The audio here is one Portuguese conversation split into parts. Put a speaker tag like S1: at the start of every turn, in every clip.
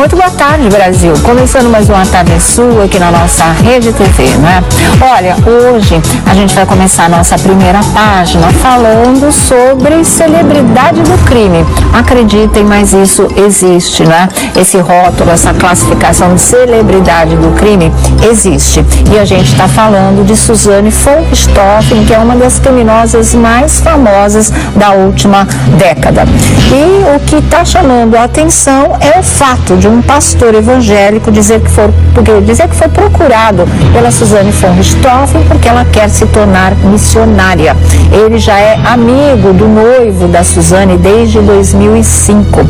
S1: Muito boa tarde, Brasil. Começando mais uma Tarde Sua aqui na nossa Rede TV, né? Olha, hoje a gente vai começar a nossa primeira página falando sobre celebridade do crime. Acreditem, mas isso existe, né? Esse rótulo, essa classificação de celebridade do crime existe. E a gente está falando de Suzane von Richthofen, que é uma das criminosas mais famosas da última década. E o que está chamando a atenção é o fato de um pastor evangélico dizer que foi procurado pela Suzane von Richthofen porque ela quer se tornar missionária. Ele já é amigo do noivo da Suzane desde 2005.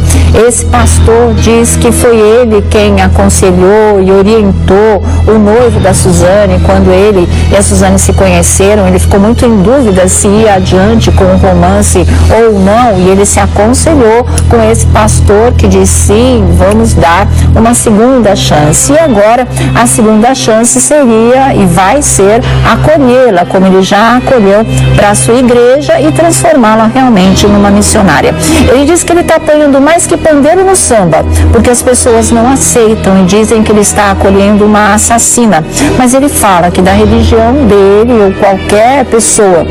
S1: Esse pastor diz que foi ele quem aconselhou e orientou o noivo da Suzane quando ele e a Suzane se conheceram. Ele ficou muito em dúvida se ia adiante com o romance ou não, e ele se aconselhou com esse pastor que diz sim, vamos dar uma segunda chance. E agora a segunda chance seria e vai ser acolhê-la, como ele já acolheu para a sua igreja, e transformá-la realmente numa missionária. Ele diz que ele está apanhando mais que pandeiro no samba, porque as pessoas não aceitam e dizem que ele está acolhendo uma assassina. Mas ele fala que da religião dele ou qualquer pessoa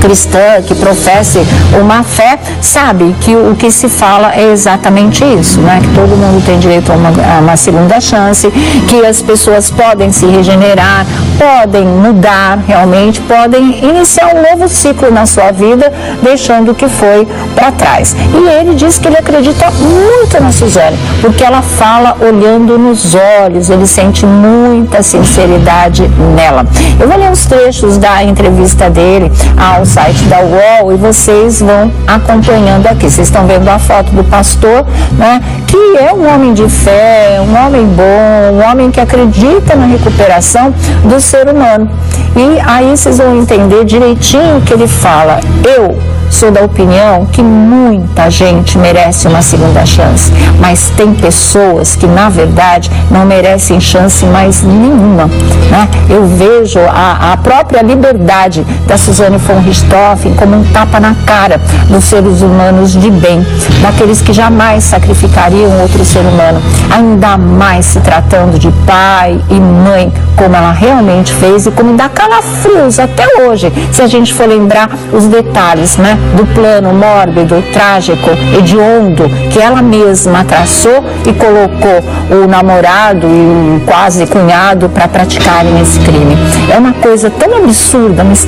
S1: cristã que professe uma fé, sabe que o que se fala é exatamente isso, né? Que todo mundo tem direito a uma segunda chance, que as pessoas podem se regenerar, podem mudar realmente, podem iniciar um novo ciclo na sua vida, deixando o que foi para trás. E ele diz que ele acredita muito na Suzane, porque ela fala olhando nos olhos, ele sente muita sinceridade nela. Eu vou ler uns trechos da entrevista dele ao site da UOL e vocês vão acompanhando aqui. Vocês estão vendo a foto do pastor, né, que é um homem de fé, um homem bom, um homem que acredita na recuperação do ser humano. E aí vocês vão entender direitinho o que ele fala. Eu sou da opinião que muita gente merece uma segunda chance, mas tem pessoas que, na verdade, não merecem chance mais nenhuma, né? Eu vejo a própria liberdade da Suzane von Richthofen como um tapa na cara dos seres humanos de bem, daqueles que jamais sacrificariam outro ser humano, ainda mais se tratando de pai e mãe, como ela realmente fez e como dá calafrios até hoje, se a gente for lembrar os detalhes, né, do plano mórbido, trágico, hediondo que ela mesma traçou e colocou o namorado e o quase cunhado para praticarem esse crime. É uma coisa tão absurda, mas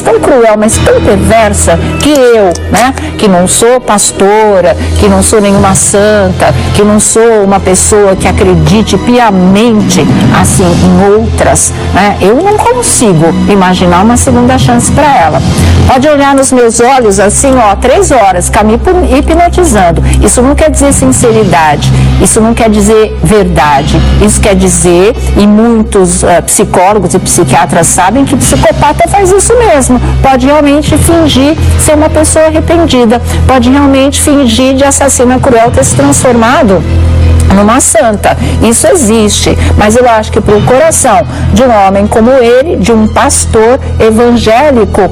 S1: tão cruel, mas tão perversa, que eu, né, que não sou pastora, que não sou nenhuma santa, que não sou uma pessoa que acredite piamente assim em outras, né, eu não consigo imaginar uma segunda chance para ela. Pode olhar nos meus olhos assim, ó, 3 horas, ficar me hipnotizando. Isso não quer dizer sinceridade, isso não quer dizer verdade. Isso quer dizer, e muitos psicólogos e psiquiatras sabem, que psicopata faz isso mesmo. Pode realmente fingir ser uma pessoa arrependida, pode realmente fingir de assassina cruel ter se transformado numa santa. Isso existe, mas eu acho que para o coração de um homem como ele, de um pastor evangélico,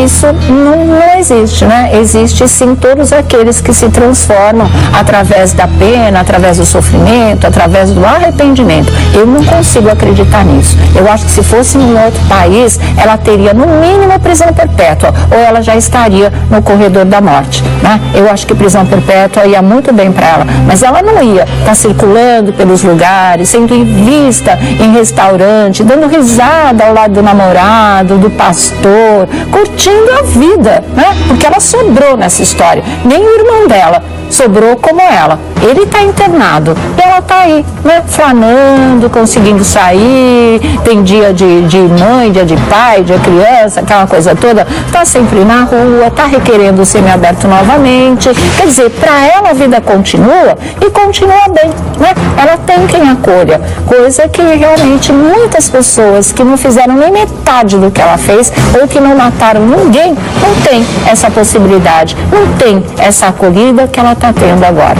S1: isso não existe, né? Existe sim todos aqueles que se transformam através da pena, através do sofrimento, através do arrependimento. Eu não consigo acreditar nisso. Eu acho que se fosse em outro país, ela teria no mínimo prisão perpétua, ou ela já estaria no corredor da morte, né? Eu acho que prisão perpétua ia muito bem para ela, mas ela não ia estar circulando pelos lugares, sendo vista em restaurante, dando risada ao lado do namorado, do pastor, curtindo a vida, né? Porque ela sobrou nessa história. Nem o irmão dela sobrou como ela. Ele está internado e ela está aí, né, flanando, conseguindo sair, tem dia de mãe, dia de pai, dia de criança, aquela coisa toda, está sempre na rua, está requerendo o semiaberto novamente. Quer dizer, para ela a vida continua e continua bem, né? Ela tem quem acolha, coisa que realmente muitas pessoas que não fizeram nem metade do que ela fez ou que não mataram ninguém, não tem essa possibilidade, não tem essa acolhida que ela está tendo agora.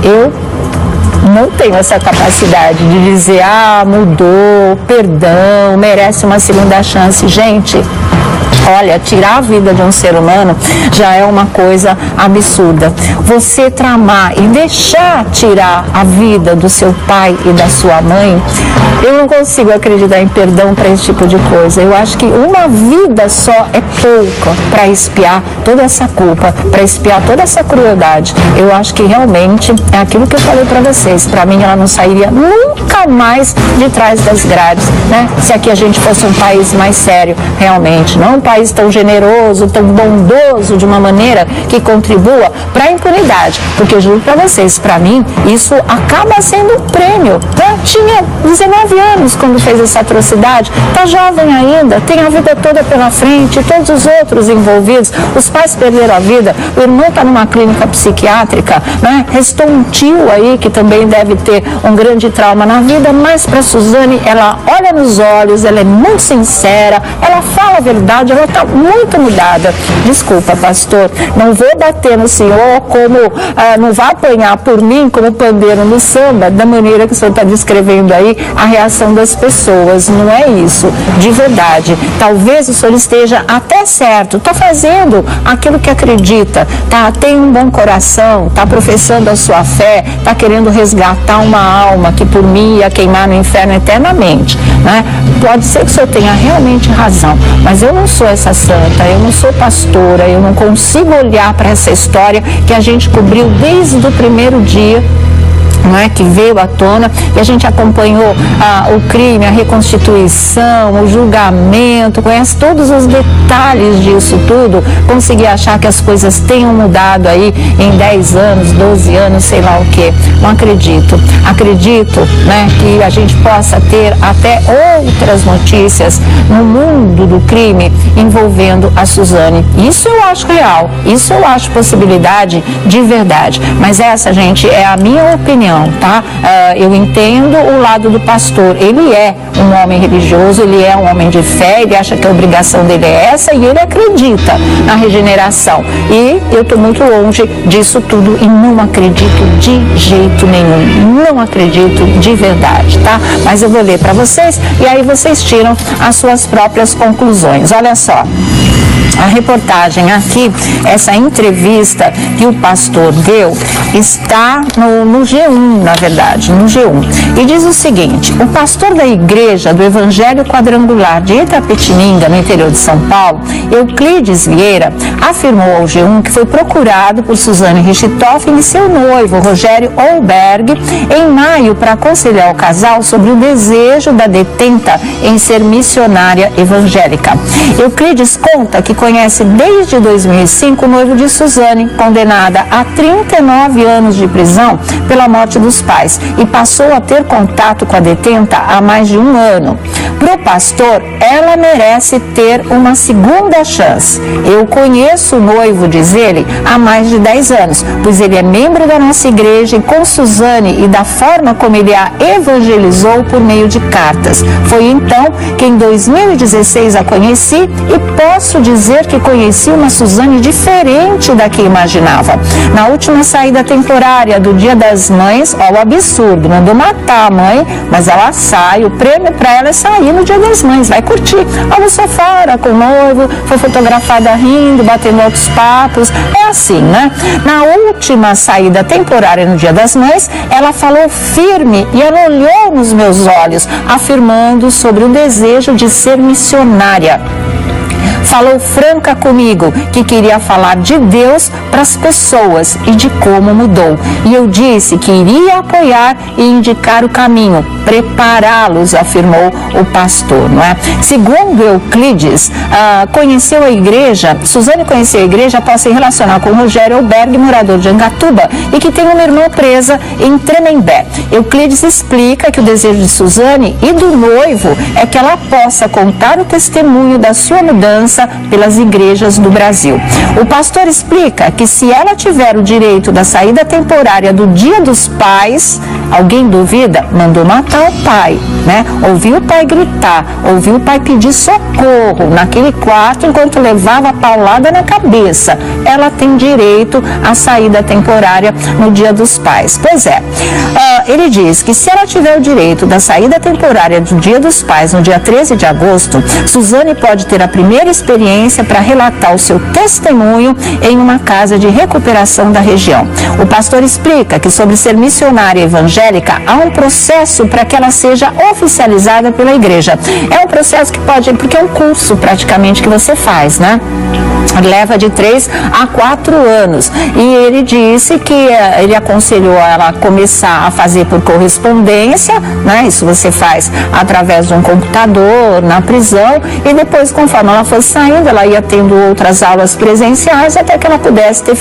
S1: Eu não tenho essa capacidade de dizer, mudou, perdão, merece uma segunda chance. Gente, Olha, tirar a vida de um ser humano já é uma coisa absurda. Você tramar e deixar tirar a vida do seu pai e da sua mãe, eu não consigo acreditar em perdão para esse tipo de coisa. Eu acho que uma vida só é pouca para expiar toda essa culpa, para expiar toda essa crueldade. Eu acho que realmente é aquilo que eu falei para vocês. Para mim, ela não sairia nunca mais de trás das grades, né? Se aqui a gente fosse um país mais sério, realmente, não um país tão generoso, tão bondoso, de uma maneira que contribua para a impunidade. Porque juro para vocês, para mim, isso acaba sendo um prêmio, né? Tinha 19 anos quando fez essa atrocidade, tá jovem ainda, tem a vida toda pela frente, todos os outros envolvidos, os pais perderam a vida, o irmão está numa clínica psiquiátrica, né? Restou um tio aí que também deve ter um grande trauma na vida, mas para Suzane, ela olha nos olhos, ela é muito sincera, ela fala a verdade, ela está muito mudada. Desculpa, pastor, não vou bater no senhor como, não vai apanhar por mim como pandeiro no samba, da maneira que o senhor está descrevendo aí a reação das pessoas. Não é isso, de verdade. Talvez o senhor esteja até certo, está fazendo aquilo que acredita, tem um bom coração, está professando a sua fé, está querendo resgatar uma alma que por mim ia queimar no inferno eternamente, né? Pode ser que o senhor tenha realmente razão, mas eu não sou essa santa, eu não sou pastora, eu não consigo olhar para essa história que a gente cobriu desde o primeiro dia, não é, que veio à tona, e a gente acompanhou o crime, a reconstituição, o julgamento, conhece todos os detalhes disso tudo, consegui achar que as coisas tenham mudado aí em 10 anos, 12 anos, sei lá o que. Não acredito. Acredito, né, que a gente possa ter até outras notícias no mundo do crime envolvendo a Suzane. Isso eu acho real, isso eu acho possibilidade de verdade, mas essa, gente, é a minha opinião. Tá? Eu entendo o lado do pastor, ele é um homem religioso, ele é um homem de fé, ele acha que a obrigação dele é essa e ele acredita na regeneração, e eu estou muito longe disso tudo e não acredito de jeito nenhum, não acredito de verdade, tá? Mas eu vou ler para vocês e aí vocês tiram as suas próprias conclusões. Olha só, a reportagem aqui, essa entrevista que o pastor deu, está no G1, na verdade, no G1. E diz o seguinte: o pastor da igreja do Evangelho Quadrangular de Itapetininga, no interior de São Paulo, Euclides Vieira, afirmou ao G1 que foi procurado por Suzane Richthofen e seu noivo, Rogério Olberg, em maio para aconselhar o casal sobre o desejo da detenta em ser missionária evangélica. Euclides conta que conhece desde 2005 o noivo de Suzane, condenada a 39 anos de prisão pela morte dos pais, e passou a ter contato com a detenta há mais de um ano. Para o pastor, ela merece ter uma segunda chance. Eu conheço o noivo, diz ele, há mais de 10 anos, pois ele é membro da nossa igreja, e com Suzane e da forma como ele a evangelizou por meio de cartas. Foi então que em 2016 a conheci, e posso dizer que conheci uma Suzane diferente da que imaginava. Na última saída temporária do Dia das Mães, ó, o absurdo, mandou matar a mãe, mas ela sai, o prêmio para ela é sair no Dia das Mães, vai curtir. Almoçou fora com o noivo, foi fotografada rindo, batendo outros papos, é assim, né? Na última saída temporária no Dia das Mães, ela falou firme e ela olhou nos meus olhos, afirmando sobre o desejo de ser missionária. Falou franca comigo que queria falar de Deus para as pessoas e de como mudou. E eu disse que iria apoiar e indicar o caminho, prepará-los, afirmou o pastor, não é? Segundo Euclides, conheceu a igreja, Suzane conheceu a igreja após se relacionar com Rogério Olberg, morador de Angatuba, e que tem uma irmã presa em Tremembé. Euclides explica que o desejo de Suzane e do noivo é que ela possa contar o testemunho da sua mudança pelas igrejas do Brasil. O pastor explica que se ela tiver o direito da saída temporária do Dia dos Pais, alguém duvida? Mandou matar o pai, né? Ouviu o pai gritar, ouviu o pai pedir socorro naquele quarto enquanto levava a paulada na cabeça. Ela tem direito à saída temporária no Dia dos Pais. Pois é, ele diz que se ela tiver o direito da saída temporária do Dia dos Pais no dia 13 de agosto, Suzane pode ter a primeira experiência para relatar o seu testemunho em uma casa de recuperação da região. O pastor explica que sobre ser missionária evangélica há um processo para que ela seja oficializada pela igreja. É um processo que pode, porque é um curso praticamente que você faz, né? Leva de 3 a 4 anos. E ele disse que ele aconselhou ela começar a fazer por correspondência, né? Isso você faz através de um computador, na prisão, e depois, conforme ela fosse saindo, ela ia tendo outras aulas presenciais até que ela pudesse ter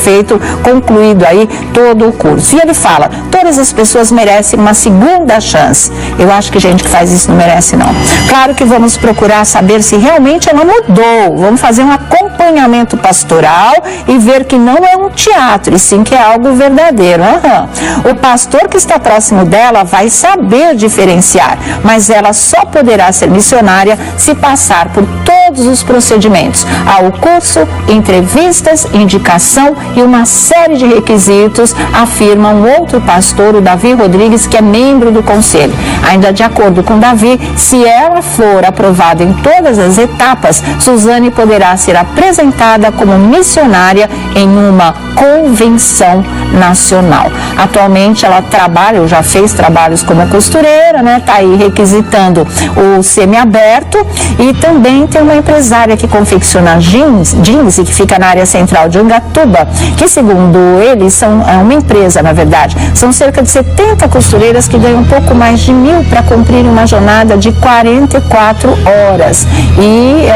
S1: concluído aí todo o curso. E ele fala, todas as pessoas merecem uma segunda chance. Eu acho que gente que faz isso não merece, não. Claro que vamos procurar saber se realmente ela mudou. Vamos fazer um acompanhamento pastoral e ver que não é um teatro, e sim que é algo verdadeiro. O pastor que está próximo dela vai saber diferenciar, mas ela só poderá ser missionária se passar por todos os procedimentos. Há o curso, entrevistas, indicação e uma série de requisitos, afirma um outro pastor, o Davi Rodrigues, que é membro do conselho. Ainda de acordo com Davi, se ela for aprovada em todas as etapas, Suzane poderá ser apresentada como missionária em uma convenção nacional. Atualmente ela trabalha, ou já fez trabalhos como costureira, né? Está aí requisitando o semiaberto, e também tem uma empresária que confecciona jeans e que fica na área central de Ungatuba, que segundo eles é uma empresa, na verdade. São cerca de 70 costureiras que ganham um pouco mais de 1.000 para cumprir uma jornada de 44 horas. E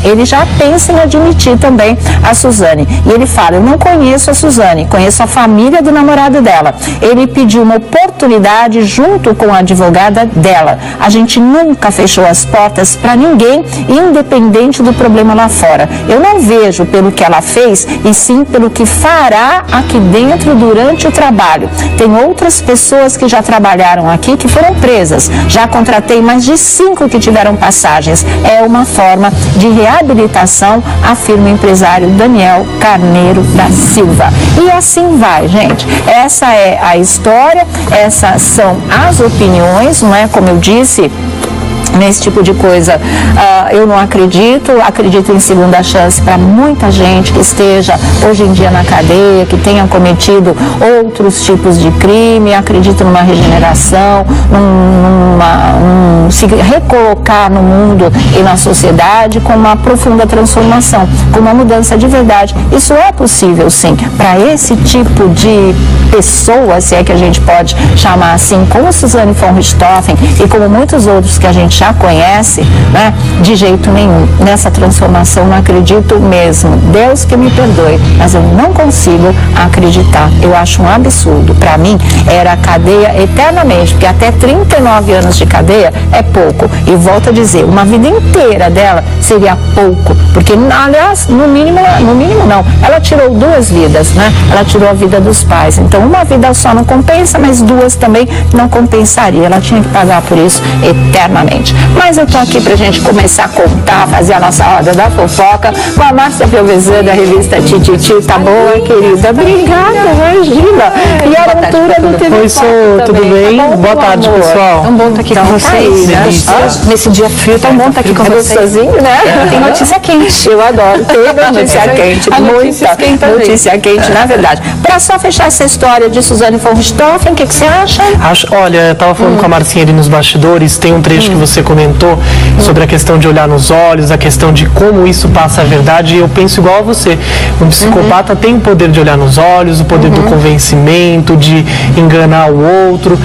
S1: ele já pensa em admitir também a Suzane. E ele fala, eu não conheço a Suzane, conheço a família do namorado dela. Ele pediu uma oportunidade junto com a advogada dela. A gente nunca fechou as portas para ninguém, independente do problema lá fora. Eu não vejo pelo que ela fez, e sim pelo que fará aqui dentro durante o trabalho. Tem outras pessoas que já trabalharam aqui que foram presas. Já contratei mais de 5 que tiveram passagens. É uma forma de reabilitação, afirma o empresário Daniel Carneiro da Silva. E assim vai, gente. Essa é a história, essas são as opiniões, não é? Como eu disse, nesse tipo de coisa, eu não acredito em segunda chance para muita gente que esteja hoje em dia na cadeia, que tenha cometido outros tipos de crime. Acredito numa regeneração, se recolocar no mundo e na sociedade com uma profunda transformação, com uma mudança de verdade. Isso é possível, sim, para esse tipo de pessoa, se é que a gente pode chamar assim, como Suzane von Richthofen e como muitos outros que a gente já conhece, né? De jeito nenhum. Nessa transformação não acredito mesmo. Deus que me perdoe, mas eu não consigo acreditar. Eu acho um absurdo. Para mim, era cadeia eternamente, porque até 39 anos de cadeia é pouco. E volto a dizer, uma vida inteira dela seria pouco, porque, aliás, no mínimo não. Ela tirou 2 vidas, né? Ela tirou a vida dos pais. Então, uma vida só não compensa, mas 2 também não compensaria. Ela tinha que pagar por isso eternamente. Mas eu tô aqui pra gente começar a contar, fazer a nossa roda da fofoca com a Márcia Pelvezan, da revista Tititi. Tá boa, querida? Obrigada, imagina. E a altura do TV.
S2: Oi, Sô, tudo bem?
S1: Tá bom,
S2: boa tarde,
S1: amor.
S2: pessoal.
S1: Tão bom estar aqui com vocês, né? Nesse dia frio, tão bom estar aqui com vocês. Gostosinho, né? Tem notícia quente. Eu adoro. Tem notícia quente. Muita notícia quente, na verdade. Pra só fechar essa história de Suzane von Richthofen, o que você acha?
S2: Olha, eu tava falando com a Marcinha ali nos bastidores, tem um trecho que você comentou sobre a questão de olhar nos olhos, a questão de como isso passa a verdade, e eu penso igual a você. Um psicopata tem o poder de olhar nos olhos, o poder do convencimento, de enganar o outro.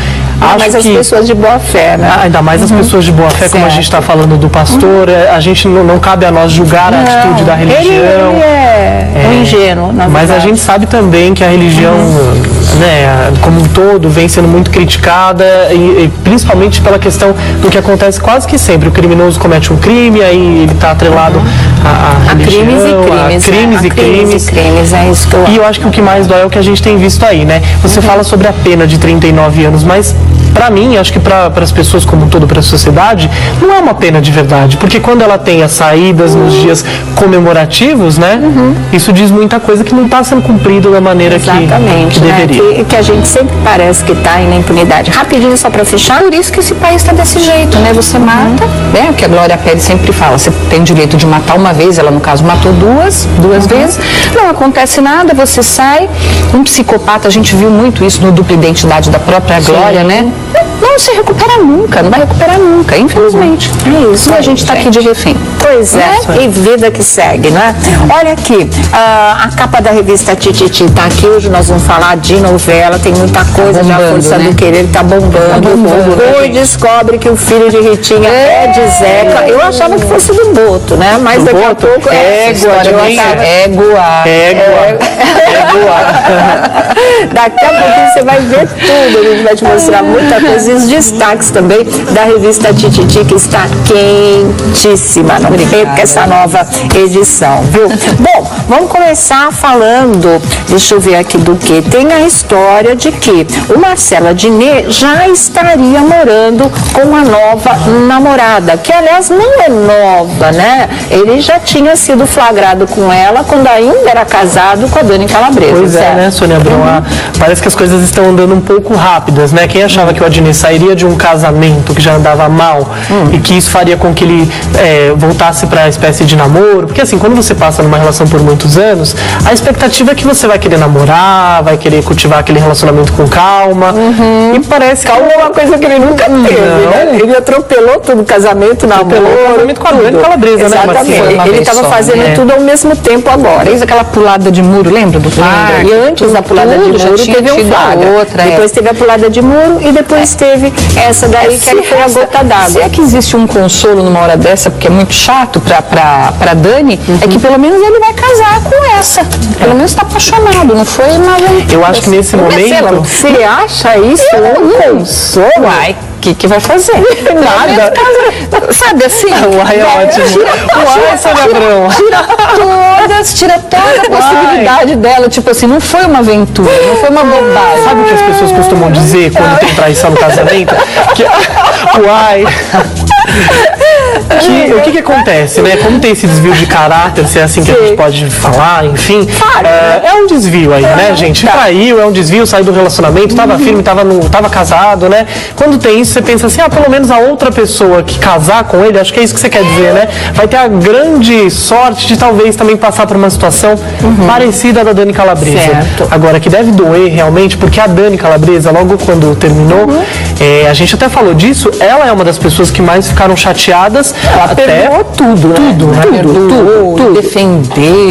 S1: Mas as pessoas de boa fé, né?
S2: Ainda mais as pessoas de boa fé, certo. Como a gente está falando do pastor, a gente não cabe a nós julgar a atitude da religião.
S1: Ele é ingênuo, na verdade.
S2: Mas a gente sabe também que a religião, né, como um todo, vem sendo muito criticada, e principalmente pela questão do que acontece quase que sempre. O criminoso comete um crime, aí ele está atrelado a religião, crimes e crimes.
S1: É isso que eu acho.
S2: E eu acho que o que mais dói é o que a gente tem visto aí, né? Você fala sobre a pena de 39 anos, mas para mim, acho que para as pessoas como um todo, para a sociedade, não é uma pena de verdade, porque quando ela tem as saídas nos dias comemorativos, né, isso diz muita coisa que não está sendo cumprido da maneira que deveria.
S1: Né? Que a gente sempre parece que está aí na impunidade. Rapidinho, só para fechar.
S3: Por isso que esse país está desse jeito, né? Você mata, né? O que a Glória Pérez sempre fala, você tem o direito de matar uma vez, ela no caso matou duas vezes, não acontece nada, você sai, um psicopata, a gente viu muito isso no Dupla Identidade da própria Glória, né? Não se recupera nunca, não vai recuperar nunca, infelizmente.
S1: É isso.
S3: E a gente está aqui de refém.
S1: Pois é, e vida que segue, né? Olha aqui, a capa da revista Tititi está aqui, hoje nós vamos falar de novela, tem muita coisa, já a Força do Querer tá bombando. Hoje descobre que o filho de Ritinha é de Zeca. Eu achava que fosse do Boto, né? Mas daqui a pouco Daqui a pouquinho você vai ver tudo, a gente vai te mostrar muita coisa e os destaques também da revista Tititi, que está quentíssima. Não perca essa nova edição, viu? Bom, vamos começar falando, deixa eu ver aqui do que. Tem a história de que o Marcelo Adnet já estaria morando com uma nova namorada, que aliás não é nova, né? Ele já tinha sido flagrado com ela quando ainda era casado com a Dani Calabresa.
S2: Pois é, né, Sônia Abrão? Parece que as coisas estão andando um pouco rápidas, né? Quem achava que o Adnet sairia de um casamento que já andava mal e que isso faria com que ele voltasse para a espécie de namoro, porque assim, quando você passa numa relação por muitos anos, a expectativa é que você vai querer namorar, vai querer cultivar aquele relacionamento com calma, e parece que...
S1: Calma é uma coisa que ele nunca teve, né? Ele atropelou tudo, casamento, namoro,
S2: casamento com a Dani Calabresa, né, Marcinha?
S1: Ele estava fazendo tudo ao mesmo tempo agora.
S3: Fez aquela pulada de muro, lembra do parque?
S1: E antes da pulada de muro teve um flagra. Depois teve a pulada de muro e depois teve essa daí que foi a gota d'água.
S3: Se é que existe um consolo numa hora dessa, porque é muito chato pra Dani, é que pelo menos ele vai casar com essa. Pelo menos está apaixonado, não foi uma aventura.
S2: Eu acho que nesse momento...
S1: Você acha isso um consolo?
S3: Uai, o que vai fazer?
S2: Nada.
S3: Sabe assim?
S2: Uai, é ótimo. Uai, Sônia Abrão.
S3: Tira toda a possibilidade dela. Tipo assim, não foi uma aventura, não foi uma bobagem.
S2: Sabe o que as pessoas costumam dizer quando tem traição no casamento? Uai... O que acontece, né? Como tem esse desvio de caráter, se é assim que a gente pode falar, enfim, é um desvio aí, né, gente? Traiu, é um desvio, saiu do relacionamento, tava firme, tava casado, né? Quando tem isso, você pensa assim, pelo menos a outra pessoa que casar com ele, acho que é isso que você quer dizer, né? Vai ter a grande sorte de talvez também passar por uma situação parecida à da Dani Calabresa.
S1: Certo.
S2: Agora, que deve doer realmente, porque a Dani Calabresa, logo quando terminou, a gente até falou disso, ela é uma das pessoas que mais ficaram chateadas.
S1: Ela perdoou tudo, né?
S3: Tudo. Defendeu.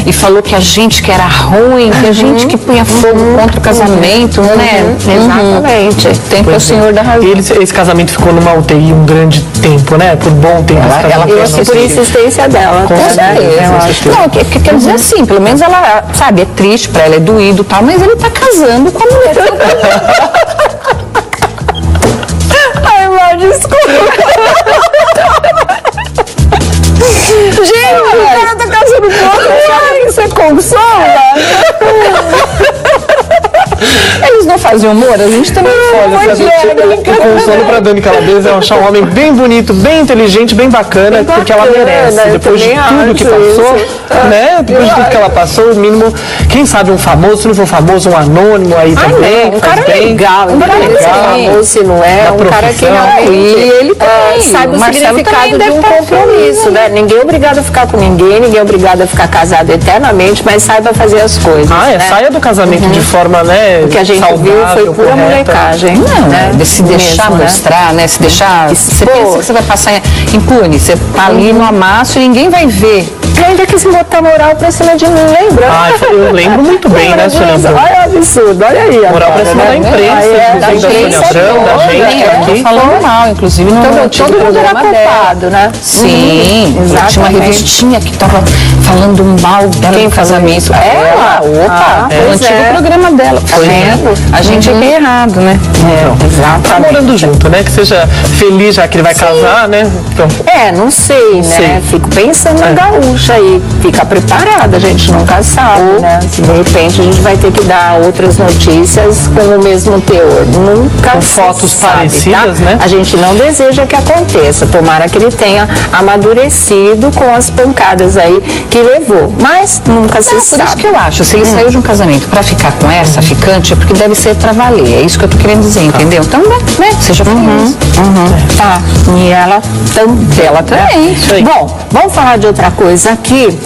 S3: E falou que a gente que era ruim, que a gente que punha fogo contra o casamento, né?
S1: Exatamente.
S3: Tem que o senhor da razão.
S2: Esse casamento ficou numa UTI um grande tempo, né? Por bom tempo.
S1: Eu acho que por insistência dela.
S3: Com certeza. Não, quer dizer assim, pelo menos ela, sabe, é triste pra ela, é doído e tal, mas ele tá casando com a mulher.
S1: Ai, mãe, desculpa. Gente, o cara tá casando com outro. Isso é consola?
S3: Eles não fazem humor, a gente também faz.
S2: O consolo pra Dani Calabresa é achar um homem bem bonito, bem inteligente, bem bacana, porque ela merece. Depois de tudo que passou, né? Depois de tudo que ela passou, o mínimo, quem sabe um famoso, se não for famoso, um anônimo aí também.
S1: Um cara legal, um cara famoso, se não é, um cara que realmente
S3: ele
S1: sabe o significado de um compromisso, né? Ninguém é obrigado a ficar com ninguém é obrigado a ficar casado eternamente, mas saiba fazer as coisas.
S2: Saia do casamento de forma, né?
S1: O que a gente viu foi pura molecagem.
S3: Não, de se deixar mostrar, né? Se deixar. Você pensa que você vai passar impune, você tá ali no amasso e ninguém vai ver.
S1: E ainda quis botar moral pra cima de mim, lembra?
S2: Eu lembro muito bem, né, Sônia Abrão?
S1: Olha o absurdo, olha aí.
S2: Moral pra cima da imprensa, da Sônia Abrão, da gente aqui.
S3: Falando mal, inclusive,
S1: todo mundo era culpado, né?
S3: Sim, tinha uma revistinha que tava falando mal dela no casamento.
S1: Ela?
S3: O antigo programa dela. A gente que é errado, né?
S1: Exatamente.
S2: Tá morando junto, né? Que seja feliz já que ele vai casar, né? Então,
S1: Não sei, né? Fico pensando na gaúcha aí. Fica preparada, a gente nunca sabe, né? Se de repente a gente vai ter que dar outras notícias com o mesmo teor. Nunca
S2: com
S1: se
S2: fotos
S1: sabe,
S2: parecidas,
S1: tá?
S2: né?
S1: A gente não deseja que aconteça. Tomara que ele tenha amadurecido com as pancadas aí que levou. Mas nunca se
S3: Por
S1: sabe.
S3: isso que eu acho, se ele saiu de um casamento pra ficar com essa ficante, é porque deve ser pra valer. É isso que eu tô querendo dizer, entendeu? Então, né? Seja feliz.
S1: Tá. E ela também. Bom, vamos falar de outra coisa aqui,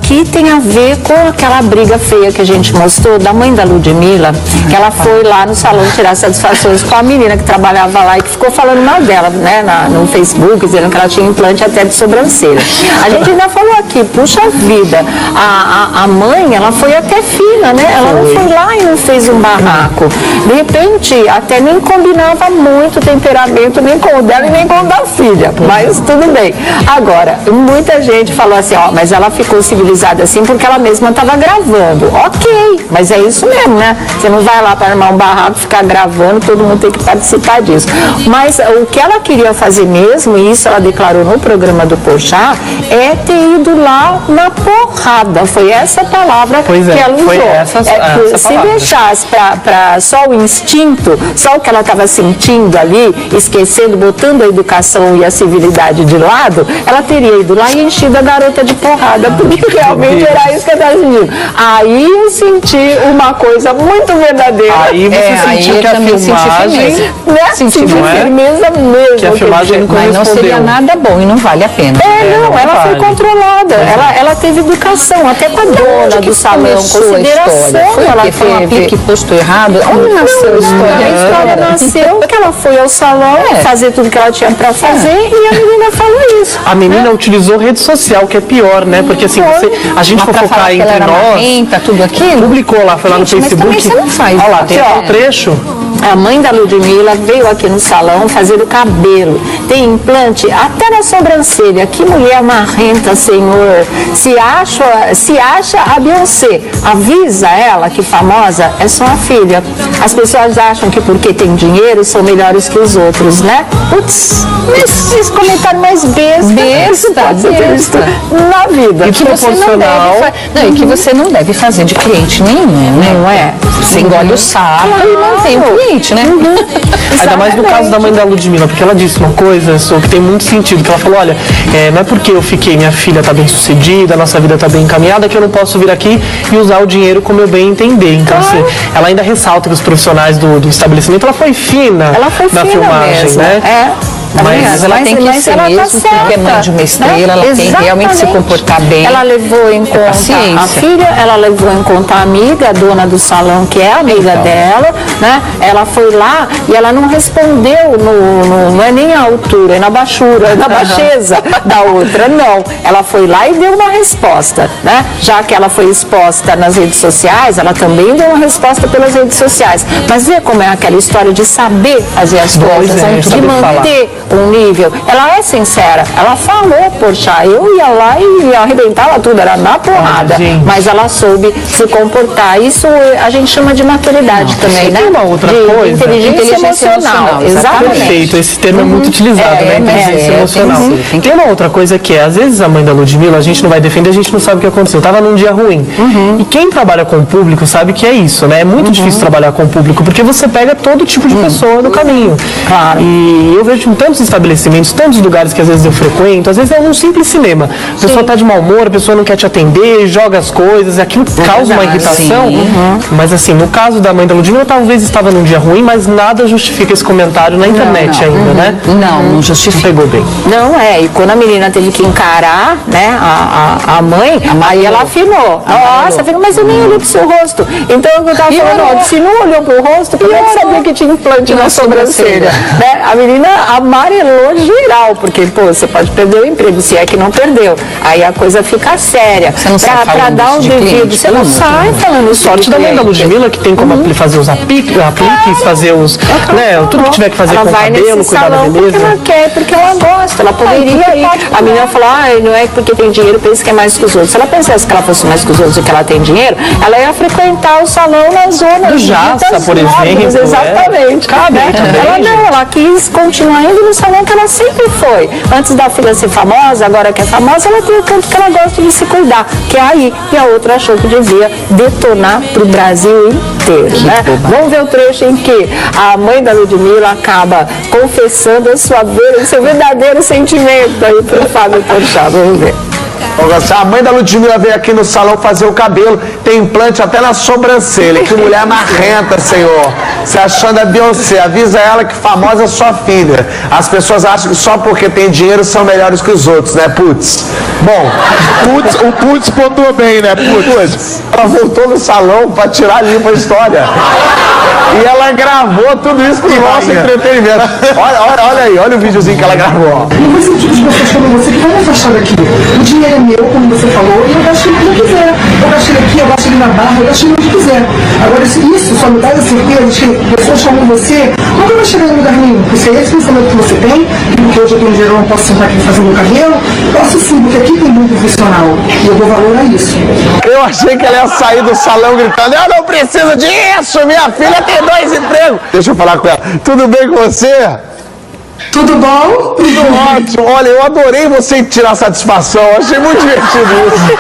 S1: que tem a ver com aquela briga feia que a gente mostrou da mãe da Ludmilla, que ela foi lá no salão tirar satisfações com a menina que trabalhava lá e que ficou falando mal dela, né, no Facebook, dizendo que ela tinha implante até de sobrancelha. A gente ainda falou aqui, puxa vida, a mãe, ela foi até fina, né? Ela não foi lá e não fez um barraco. De repente, até nem combinava muito o temperamento, nem com o dela e nem com o da filha, mas tudo bem. Agora, muita gente falou assim, mas ela ficou civilizada assim porque ela mesma estava gravando. Ok, mas é isso mesmo, né? Você não vai lá para armar um barraco, ficar gravando, todo mundo tem que participar disso. Mas o que ela queria fazer mesmo, e isso ela declarou no programa do Porchat, é ter ido lá na porrada. Foi essa palavra que ela usou.
S2: Foi essa
S1: se deixasse para só o instinto, só o que ela estava sentindo ali, esquecendo, botando a educação e a civilidade de lado, ela teria ido lá e enchido a garota de porrada, porque realmente era isso que ela estava sentindo. Aí eu senti uma coisa muito verdadeira.
S2: Aí você sentiu que a filmagem...
S1: Senti firmeza mesmo.
S2: Que a filmagem
S3: mas não seria nada bom e não vale a pena.
S1: Ela foi controlada. Ela teve educação, até com a dona do salão, consideração.
S3: Foi um aplique posto errado. Onde nasceu a história?
S1: A história nasceu que ela foi ao salão fazer tudo que ela tinha pra fazer e a menina falou isso.
S2: A menina utilizou rede social, que é pior, né? Porque assim, a gente fofocar entre nós,
S3: tudo aquilo,
S2: publicou lá, foi lá no Facebook.
S3: Mas você não faz.
S2: Olha lá, tem um trecho.
S1: A mãe da Ludmilla veio aqui no salão fazer o cabelo. Tem implante até na sobrancelha. Que mulher marrenta, senhor. Se acha a Beyoncé. Avisa ela que famosa é só a filha. As pessoas acham que porque tem dinheiro são melhores que os outros, né? Putz, esse comentário mais besta pode ser visto na vida.
S3: E que você não deve e que você não deve fazer de cliente nenhum, né?
S1: Não é?
S3: Você engole o sapo e mantém o cliente, né?
S2: Ainda mais no caso da mãe da Ludmilla, porque ela disse uma coisa que tem muito sentido, que ela falou, olha, não é porque eu fiquei, minha filha tá bem sucedida, nossa vida tá bem encaminhada, que eu não posso vir aqui e usar o dinheiro como eu bem entender. Então, ela ainda ressalta que os profissionais do estabelecimento, ela foi fina na filmagem,
S1: mesmo,
S3: né? Mas ela tem que ser mesmo, porque é mãe de uma estrela, ela tem que realmente se comportar bem.
S1: Ela levou em conta a filha, ela levou em conta a amiga, a dona do salão, que é a amiga dela, né? Ela foi lá e ela não respondeu, não é nem a altura, é na baixura, na baixeza da outra, não. Ela foi lá e deu uma resposta, né? Já que ela foi exposta nas redes sociais, ela também deu uma resposta pelas redes sociais. Mas vê como é aquela história de saber fazer as coisas, de manter um nível. Ela é sincera, ela falou, poxa, eu ia lá e arrebentava tudo, era na porrada, mas ela soube se comportar. Isso a gente chama de maturidade também, né?
S2: Tem uma outra coisa,
S1: inteligência emocional. Exatamente.
S2: Perfeito, esse termo é muito utilizado, né? Inteligência emocional. Tem uma outra coisa que às vezes a mãe da Ludmilla, a gente não vai defender, a gente não sabe o que aconteceu. Tava num dia ruim. E quem trabalha com o público sabe que é isso, né? É muito difícil trabalhar com o público, porque você pega todo tipo de pessoa no caminho.
S1: Claro.
S2: E eu vejo tantos estabelecimentos, tantos lugares que às vezes eu frequento, às vezes é um simples cinema. A pessoa tá de mau humor, a pessoa não quer te atender, joga as coisas, aquilo causa uma irritação. Mas assim, no caso da mãe da Ludmilla, talvez estava num dia ruim, mas nada justifica esse comentário na internet ainda, né?
S3: Não justifica.
S2: Pegou bem.
S1: Não, e quando a menina teve que encarar, né, a mãe, aí ela afinou. Nossa, mas eu nem olhei pro seu rosto. Então eu tava falando, se não olhou pro rosto, como é que sabia que tinha implante na sobrancelha? Né? A menina amarelou geral, porque, pô, você pode perder o emprego, se é que não perdeu. Aí a coisa fica séria.
S3: Você não sai
S1: pra dar o devido, você não sai falando isso.
S2: Sorte da mãe da Ludmilla, que tem como fazer os apliques, fazer os, né, tudo que tiver que fazer
S1: ela
S2: com o cabelo, cuidar da beleza.
S1: Porque ela quer, porque ela gosta, ela poderia ir. A menina falou, não é porque tem dinheiro, pensa que é mais que os outros. Se ela pensasse que ela fosse mais que os outros e que ela tem dinheiro, ela ia frequentar o salão na zona
S2: do Jaça, por exemplo.
S1: Exatamente. Ela quis continuar indo no salão que ela sempre foi. Antes da filha ser famosa, agora que é famosa, ela tem o canto que ela gosta de se cuidar, que é aí. E a outra achou que devia detonar pro Brasil inteiro, né? Vamos ver o trecho em que a mãe da Ludmilla acaba confessando o seu verdadeiro sentimento aí pro Fábio Porchat. Vamos ver.
S4: A mãe da Ludmilla veio aqui no salão fazer o cabelo, tem implante até na sobrancelha. Que mulher marrenta, senhor. Se achando a Beyoncé, avisa ela que famosa é sua filha. As pessoas acham que só porque tem dinheiro são melhores que os outros, né, putz? Bom,
S5: o Putz pontuou bem, né, Putz?
S4: Ela voltou no salão pra tirar limpa a história. E ela gravou tudo isso pro nosso entretenimento. Olha o videozinho que ela gravou.
S6: Não vai ser o tipo de pessoas como você que vai me afastar daqui. O dinheiro é meu, como você falou, e eu gasto ele como eu quiser. Eu gasto ele aqui, eu gasto ele na barra, eu gasto ele onde quiser. Agora, isso só me dá a certeza de que pessoas como você nunca vai chegar em lugar nenhum. Porque se é esse pensamento que você tem, porque hoje eu tenho dinheiro, eu não posso sentar aqui e fazer meu cabelo, posso sim, porque aqui tem muito profissional. E eu dou valor a isso.
S4: Eu achei que ela ia sair do salão gritando, eu não preciso disso, minha filha tem 2 empregos. Deixa eu falar com ela. Tudo bem com você?
S6: Tudo bom?
S4: Tudo ótimo. Olha, eu adorei você tirar satisfação. Achei muito divertido
S6: isso.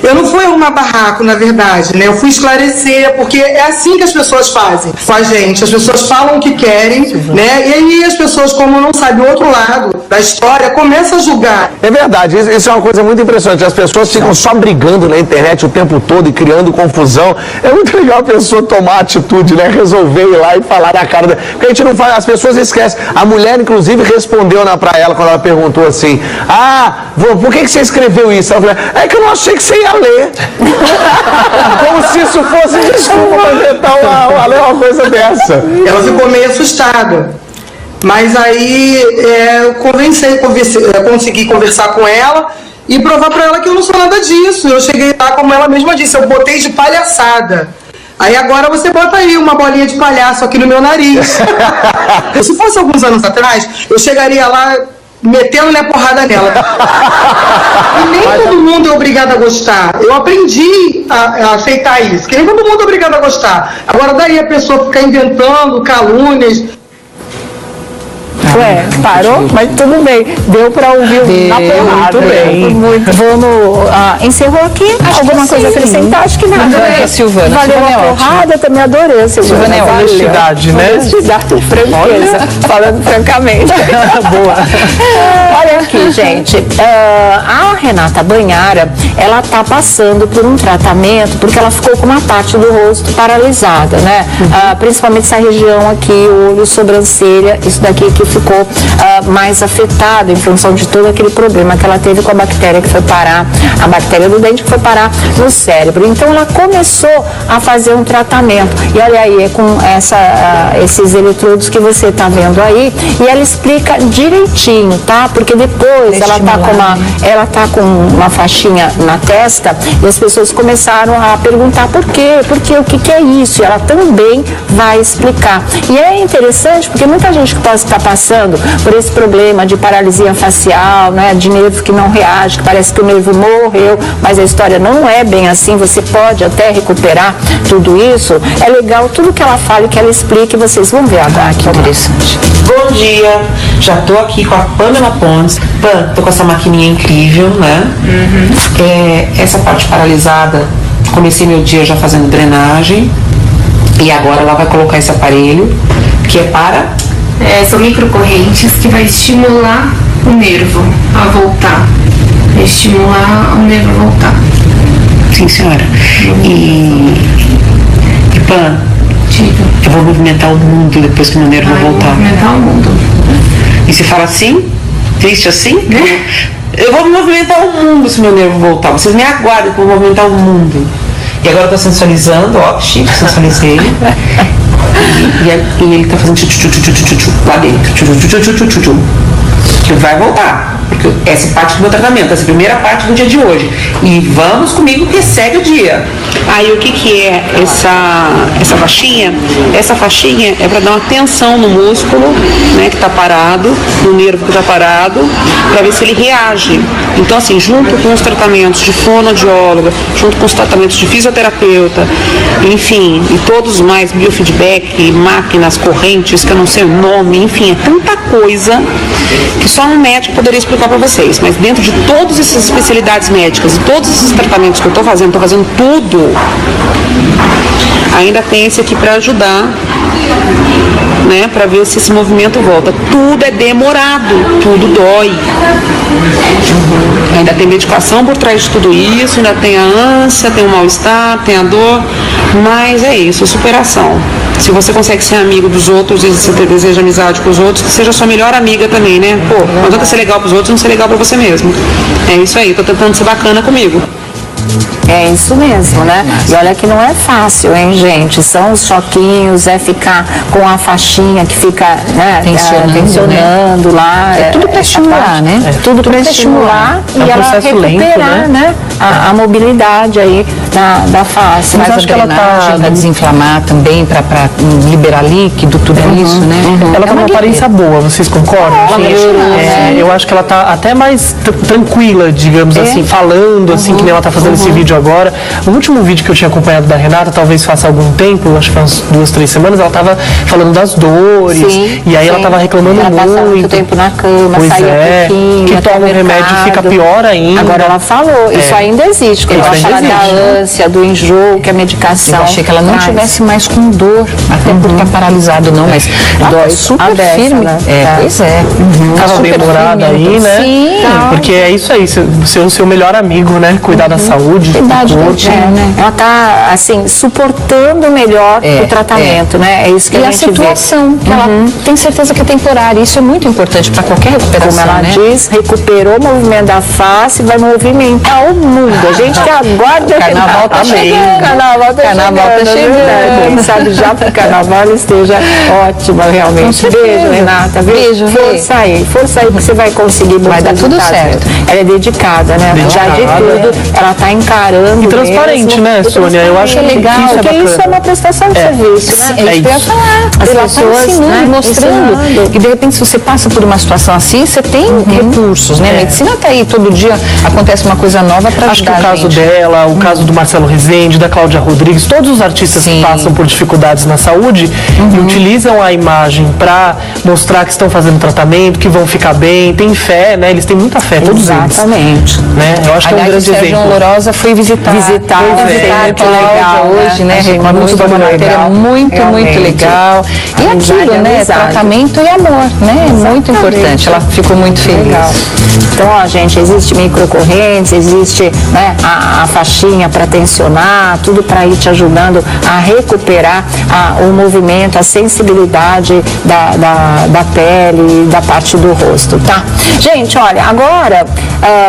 S6: Eu não fui arrumar barraco, na verdade, né? Eu fui esclarecer, porque é assim que as pessoas fazem com a gente. As pessoas falam o que querem, né? E aí as pessoas, como não sabem o outro lado da história, começam a julgar.
S4: É verdade, isso é uma coisa muito impressionante. As pessoas ficam só brigando na internet o tempo todo e criando confusão. É muito legal a pessoa tomar atitude, né? Resolver ir lá e falar na cara dela. Porque a gente não faz. As pessoas esquecem. A mulher, inclusive, respondeu pra ela quando ela perguntou assim: por que você escreveu isso? Ela falou: é que eu não achei que você ia ler. Como se isso fosse desculpa pra inventar uma coisa dessa.
S6: Ela ficou meio assustada. Mas aí eu consegui conversar com ela e provar pra ela que eu não sou nada disso. Eu cheguei lá, como ela mesma disse, eu botei de palhaçada. Aí agora você bota aí uma bolinha de palhaço aqui no meu nariz. Se fosse alguns anos atrás, eu chegaria lá metendo-lhe a porrada nela. E nem todo mundo é obrigado a gostar. Eu aprendi a aceitar isso, que nem todo mundo é obrigado a gostar. Agora daí a pessoa ficar inventando calúnias.
S1: Parou? Mas tudo bem. Deu para ouvir na porrada.
S2: Muito bem.
S1: Vamos, encerrou aqui? Alguma coisa a acrescentar? Acho que nada.
S3: Silvana.
S1: Valeu a porrada, também adorei a Silvana.
S2: Honestidade, né?
S1: Honestidade, franqueza. Falando francamente.
S2: Boa.
S1: Olha aqui, gente. A Renata Banhara, ela tá passando por um tratamento porque ela ficou com uma parte do rosto paralisada, né? Principalmente essa região aqui, olho, sobrancelha, isso daqui que ficou mais afetado em função de todo aquele problema que ela teve com a bactéria que foi parar, a bactéria do dente que foi parar no cérebro. Então ela começou a fazer um tratamento. E olha aí, é com esses eletrodos que você está vendo aí, e ela explica direitinho, tá? Porque depois ela tá com uma faixinha na testa e as pessoas começaram a perguntar por quê, o que é isso? E ela também vai explicar. E é interessante porque muita gente que pode estar passando por esse problema de paralisia facial, né, de nervo que não reage, que parece que o nervo morreu, mas a história não é bem assim, você pode até recuperar tudo isso. É legal tudo que ela fala e que ela explica e vocês vão ver agora. Que interessante.
S7: Bom dia, já tô aqui com a Pamela Pontes. Tô com essa maquininha incrível, né? Essa parte paralisada, comecei meu dia já fazendo drenagem e agora ela vai colocar esse aparelho que é para...
S8: são microcorrentes que vai estimular o nervo a voltar. Estimular o nervo a voltar.
S7: Sim, senhora. E Pan, eu vou movimentar o mundo depois que meu nervo voltar.
S8: Movimentar o mundo.
S7: E você fala assim? Triste assim? Eu vou movimentar o mundo se meu nervo voltar. Vocês me aguardem que eu vou movimentar o mundo. E agora eu tô sensualizando, ó, chique, sensualizei. E ele tá fazendo tchu lá dentro. Tchu. Ele vai voltar, porque essa parte do meu tratamento, essa primeira parte do dia de hoje. E vamos comigo que segue o dia.
S9: Aí o que é essa faixinha? Essa faixinha é para dar uma tensão no músculo, né, que está parado, no nervo que está parado, para ver se ele reage. Então, assim, junto com os tratamentos de fonoaudióloga, junto com os tratamentos de fisioterapeuta, enfim, e todos mais, biofeedback, máquinas, correntes, que eu não sei o nome, enfim, é tanta coisa que só um médico poderia explicar para vocês. Mas dentro de todas essas especialidades médicas e todos esses tratamentos que eu estou fazendo tudo, ainda tem esse aqui para ajudar, né, para ver se esse movimento volta. Tudo é demorado, tudo dói. Ainda tem medicação por trás de tudo isso, ainda tem a ânsia, tem o mal-estar, tem a dor, mas é isso, superação. Se você consegue ser amigo dos outros e você deseja amizade com os outros, que seja sua melhor amiga também, né? Pô, não adianta ser legal pros outros, não ser legal pra você mesmo. É isso aí, tô tentando ser bacana comigo.
S1: É isso mesmo, né? E olha que não é fácil, hein, gente? São os choquinhos, é ficar com a faixinha que fica, né, tensionando, né? Lá.
S3: É tudo para estimular, né?
S1: É tudo para estimular e ela recuperar, lento, né? A mobilidade aí da face.
S3: Mas acho que ela tá para desinflamar também, para liberar líquido, tudo isso, né?
S2: Ela tem uma aparência boa, vocês concordam? Eu acho que ela tá até mais tranquila, digamos assim, falando assim, que nem ela tá fazendo esse vídeo agora. O último vídeo que eu tinha acompanhado da Renata, talvez faça algum tempo, acho que faz 2, 3 semanas, ela tava falando das dores. Sim, e aí ela tava reclamando
S1: ela passa muito tempo na cama, saía pouquinho,
S2: que toma um remédio e fica pior ainda.
S1: Agora ela falou, isso ainda existe, quando ela fala da ânsia, do enjoo, que a medicação.
S3: Eu achei que ela não tivesse mais com dor, até por estar paralisado, não, mas dói super firme.
S1: Né?
S3: Pois é.
S2: Tava bem humorada aí, né?
S3: Sim.
S2: Porque é isso aí, ser o seu melhor amigo, né? Cuidar da saúde, do corpo.
S1: Né? Ela tá, assim, suportando melhor o tratamento, né? É isso que a gente vê.
S3: E a situação, que ela tem certeza que é temporária. Isso é muito importante para qualquer recuperação,
S1: como ela diz, recuperou o movimento da face, vai movimentar o mundo. A gente que aguarda
S3: o carnaval tá chegando.
S1: Carnaval tá chegando. Quem sabe já pro carnaval ela esteja ótima, realmente. Beijo, Renata.
S3: Beijo,
S1: força aí, porque você vai conseguir.
S3: Vai dar tudo certo.
S1: Ela é dedicada, né? Apesar de tudo, ela tá encarando.
S2: E transparente, né, Sônia? Eu acho que é legal.
S1: Porque isso é uma prestação de serviço, né?
S3: É isso que eu ia falar. As pessoas ensinando, mostrando. E de repente, se você passa por uma situação assim, você tem recursos, né? A medicina tá aí, todo dia acontece uma coisa nova para ajudar.
S2: Acho que o caso dela, o caso do Marcelo Rezende, da Cláudia Rodrigues, todos os artistas que passam por dificuldades na saúde e utilizam a imagem para mostrar que estão fazendo tratamento, que vão ficar bem, tem fé, né? Eles têm muita fé, todos eles.
S1: Exatamente.
S2: Né? Eu acho que é um grande exemplo.
S3: Sérgio Lourosa foi visitar
S1: muito legal
S3: hoje, né? Muito uma matéria muito legal. E aquilo, né? Tratamento e amor, né? É muito importante. Ela ficou muito feliz.
S1: Legal. Então, ó, gente, existe microcorrentes, existe, né, a faixinha para tensionar, tudo para ir te ajudando a recuperar o movimento, a sensibilidade da pele, da parte do rosto, tá? Gente, olha, agora,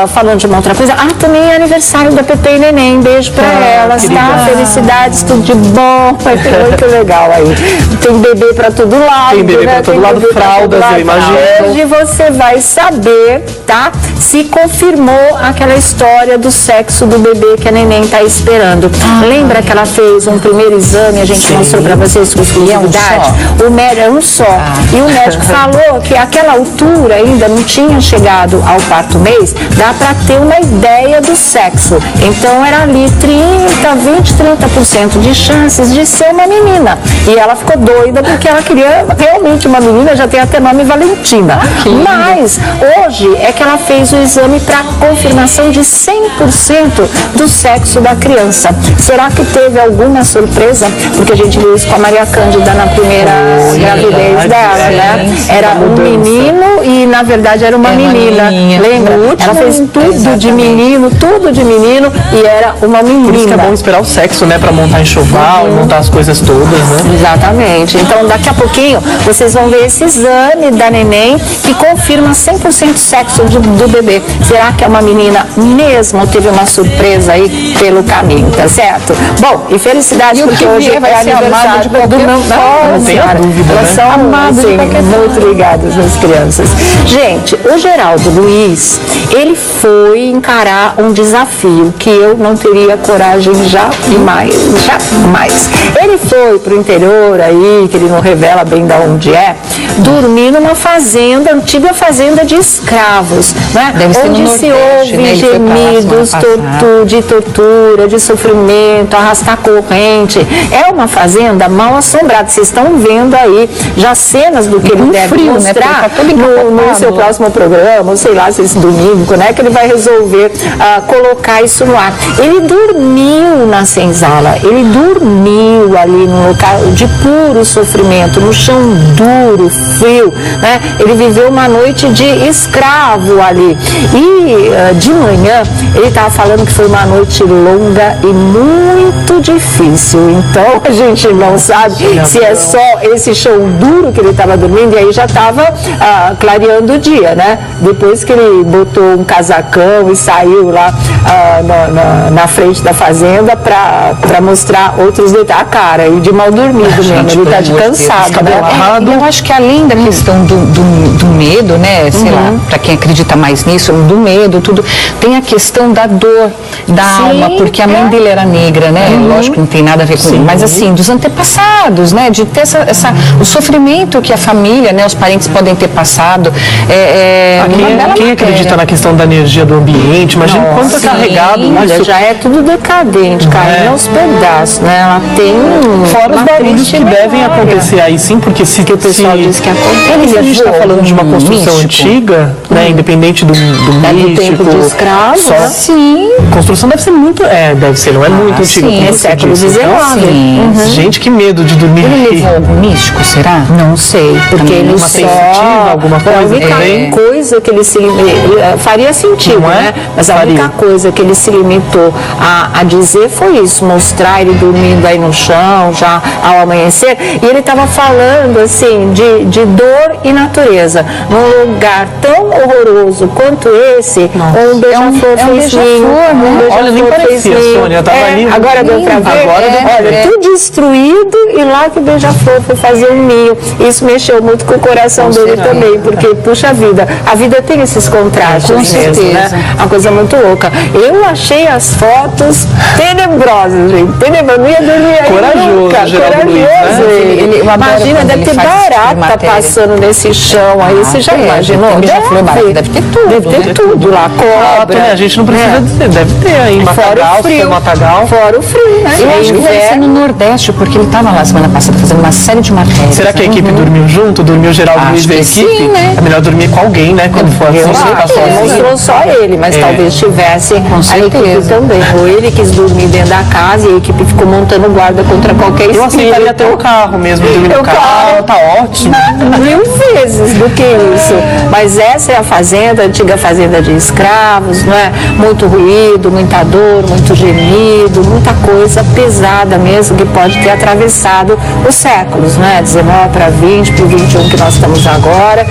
S1: falando de uma outra coisa, também é aniversário da Pepe e Neném, beijo pra elas, tá? Felicidades, tudo de bom, vai ser muito legal aí. Tem bebê pra todo lado,
S2: tem bebê pra todo lado, fraldas, eu imagino.
S1: Hoje você vai saber, tá? Se confirmou aquela história do sexo do bebê que a Neném tá esperando. Lembra que ela fez um primeiro exame, a gente mostrou pra vocês com exclusividade? O médico é um só. E o médico falou que aquela altura ainda não tinha chegado ao quarto mês, dá pra ter uma ideia do sexo. Então era ali 30% de chances de ser uma menina. E ela ficou doida porque ela queria realmente uma menina, já tem até nome Valentina. Mas hoje é que ela fez o exame para confirmação de 100% do sexo da criança. Será que teve alguma surpresa? Porque a gente viu isso com a Maria Cândida na primeira gravidez dela, né? Era um menino e na verdade era uma menina. Lembra? Ela fez tudo de menino e era uma menina.
S2: Por isso que é bom esperar o sexo, né? Pra montar enxoval e montar as coisas todas, né?
S1: Exatamente. Então daqui a pouquinho vocês vão ver esse exame da Neném que confirma 100% sexo de do bebê. Será que é uma menina mesmo? Ou teve uma surpresa aí pelo caminho, tá certo? Bom, e felicidade porque hoje
S3: vai
S1: é
S3: ser amado de
S1: aniversário do meu
S2: Não tenho dúvida,
S1: elas
S2: né?
S1: são assim, muito ligadas nas crianças. Gente, o Geraldo Luiz, ele foi encarar um desafio que eu não teria coragem jamais. Ele foi pro interior aí, que ele não revela bem de onde é, dormir numa fazenda, antiga fazenda de escravos, né? Onde se ouve gemidos, de tortura, de sofrimento, arrastar corrente. É uma fazenda mal assombrada. Vocês estão vendo aí já cenas do que ele deve mostrar no seu próximo programa, ou sei lá, se esse domingo, né? Que ele vai resolver colocar isso no ar. Ele dormiu na senzala, ele dormiu ali num local de puro sofrimento, no chão duro, frio, né? Ele viveu uma noite de escravo ali. E de manhã, ele estava falando que foi uma noite longa e muito difícil. Então, a gente não sabe se é só esse chão duro que ele estava dormindo, e aí já estava clareando o dia, né? Depois que ele botou um casacão e saiu lá na frente da fazenda para mostrar outros detalhes. A cara, e de mal dormido mesmo, ele está de cansado, né?
S3: Eu acho que além da questão do medo, né? Sei lá, para quem acredita mais nisso, do medo, tudo, tem a questão da dor, da alma, porque a mãe dele era negra, né? Lógico que não tem nada a ver com isso, mas assim, dos antepassados, né? De ter o sofrimento que a família, né? Os parentes podem ter passado.
S2: Quem acredita na questão da energia do ambiente, imagina quanto é carregado.
S1: Olha, já é tudo decadente, caindo aos pedaços, né? Ela tem
S2: fora os barulhos que devem acontecer aí, sim, porque se o pessoal diz que acontece, a gente está falando de uma construção antiga, né? Independente do
S1: tempo de escravo,
S2: sim. Construção deve ser muito, deve ser, não é muito antiga.
S1: Sim, é século XIX.
S2: Gente, que medo de dormir.
S3: Ele levou algum místico, será?
S1: Não sei, porque ele
S2: uma sensitiva, alguma coisa.
S1: A única coisa que ele se faria sentido, né? Mas a única coisa que ele se limitou a dizer foi isso, mostrar ele dormindo aí no chão, já ao amanhecer, e ele estava falando assim de dor e natureza, num lugar tão horroroso quanto esse, um beija-flor fez ninho,
S2: olha, nem parecia, Sônia, tava ali.
S1: Agora deu pra ver, olha, tudo destruído, e lá que o beija-flor foi fazer um ninho. Isso mexeu muito com o coração dele também, porque, puxa vida, a vida tem esses contrastes mesmo, né? Uma coisa muito louca. Eu achei as fotos tenebrosas, gente, tenebrosas, não ia dormir aí
S2: corajoso,
S1: ele. Imagina, deve ter barata passando nesse chão aí, você já imaginou?
S3: Deve ter tudo.
S1: Deve ter tudo lá, cobra.
S2: A gente não precisa dizer, deve ter aí matagal,
S1: fora o frio, né?
S3: Eu acho que deve ser no Nordeste, porque ele estava lá semana passada fazendo uma série de matérias.
S2: Será que a equipe dormiu junto? Dormiu Geraldo Luiz da equipe?
S1: Sim, né?
S2: É melhor dormir com alguém, né? Quando for
S1: mostrou só ele, mas talvez tivesse a equipe também. Ou ele quis dormir dentro da casa e a equipe ficou montando guarda contra qualquer espírito.
S2: Eu aceitaria até o carro mesmo, dormir no carro. Tá ótimo.
S1: 1000 vezes do que isso. Mas essa é a fazenda, a antiga fazenda de escravos, não é? Muito ruído, muita dor, muito gemido, muita coisa pesada mesmo que pode ter atravessado os séculos, né? 19 para 20, para o 21 que nós estamos agora.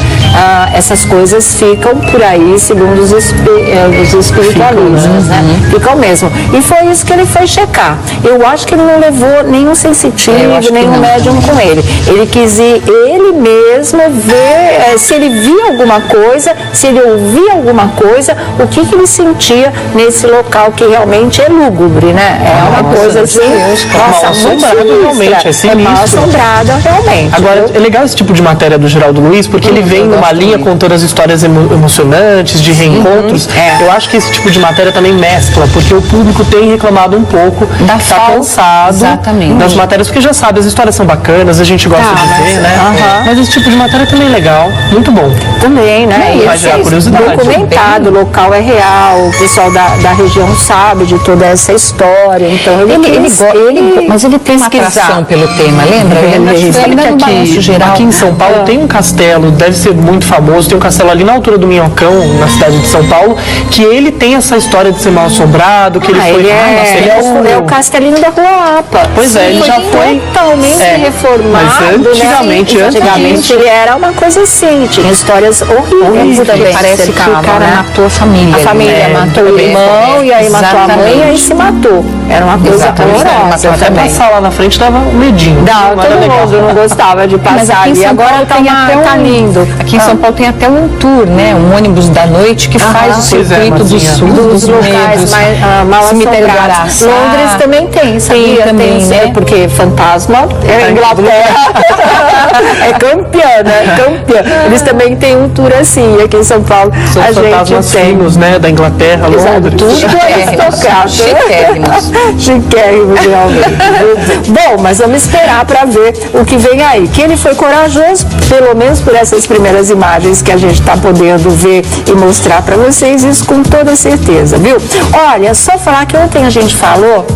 S1: Essas coisas ficam por aí, segundo os espiritualistas, né? Ficam mesmo. E foi isso que ele foi checar. Eu acho que ele não levou nenhum sensitivo, nenhum médium com ele. Ele quis ir ele mesmo ver se ele via alguma coisa, se ele ouvia alguma coisa, o que ele sentia nesse local que realmente é lúgubre, né? É uma coisa assim,
S2: mal assombrada realmente,
S1: mal assombrada realmente.
S2: Agora, é legal esse tipo de matéria do Geraldo Luiz, porque ele vem numa linha contando as histórias emocionantes, de reencontros. Eu acho que esse tipo de matéria também mescla, porque o público tem reclamado um pouco, tá cansado das matérias, porque já sabe, as histórias são bacanas, a gente gosta de ver, né? Mas esse tipo de matéria também é legal, muito bom.
S1: Também, né?
S2: Vai gerar curiosidade.
S1: Documentado, o local é real, o pessoal da região não sabe de toda essa história, então
S3: mas ele tem uma atração pelo tema, lembra?
S2: Aqui em São Paulo tem um castelo, deve ser muito famoso, tem um castelo ali na altura do Minhocão, na cidade de São Paulo, que ele tem essa história de ser mal assombrado, que ele foi...
S1: Ele é o castelinho da Rua APA.
S2: Pois é, ele já foi
S1: totalmente reformado.
S2: Mas antigamente
S1: ele era uma coisa assim, tinha histórias horríveis também.
S3: Parece que o cara matou a família.
S1: A família matou o irmão, e aí matou a mãe, e aí se matou. Era uma coisa horrorosa.
S2: Até passar lá na frente dava um medinho.
S1: Não, todo mundo não gostava de passar ali. Agora tá lindo.
S3: Aqui em São Paulo tem até um tour, né? Um ônibus da noite que faz o circuito dos
S1: locais mal assombrados. Londres também tem, sabia?
S3: Também, né?
S1: Porque fantasma é Inglaterra. É campeã, né? Campeã. Eles também têm um tour assim, aqui em São Paulo.
S2: São
S1: a
S2: fantasmas
S1: gente tem
S2: finos, né? Da Inglaterra, Londres.
S1: Tudo é estocado. Chiquérrimos, realmente. Bom, mas vamos esperar para ver o que vem aí. Que ele foi corajoso, pelo menos por essas primeiras imagens que a gente está podendo ver e mostrar para vocês, isso com toda certeza, viu? Olha, só falar que ontem a gente falou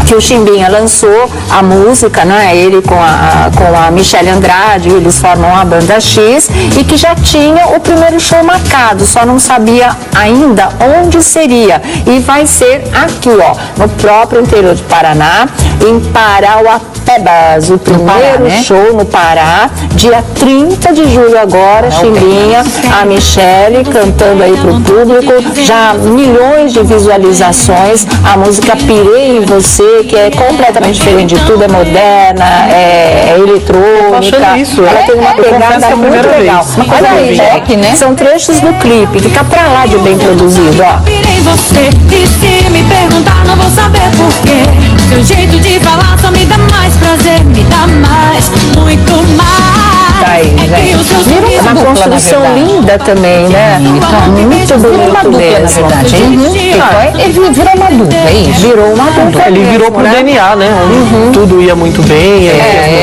S1: que o Chimbinha lançou a música, né? Ele com a Michele Andrade, eles formam a Banda X, e que já tinha o primeiro show marcado, só não sabia ainda onde seria. E vai ser aqui, ó, no próprio interior de Paraná, em Parauapebas, o primeiro show no Pará, dia 30 de julho agora, Chimbinha, a Michele cantando aí pro público, já milhões de visualizações, a música Pirei em Você, que é completamente diferente de tudo, é moderna, é eletrônica, ela tem uma pegada muito legal. Olha aí, né? São trechos do clipe, fica pra lá de bem produzido, ó.
S10: Pirei você, e se me perguntar não vou saber porquê, seu jeito de falar só me dá mais prazer, me dá mais, muito mais.
S1: Virou uma construção linda também, né? Muito bonito mesmo.
S3: Ele virou uma dupla, é isso?
S1: Virou uma dupla.
S2: Ele virou pro DNA, né? Onde tudo ia muito bem.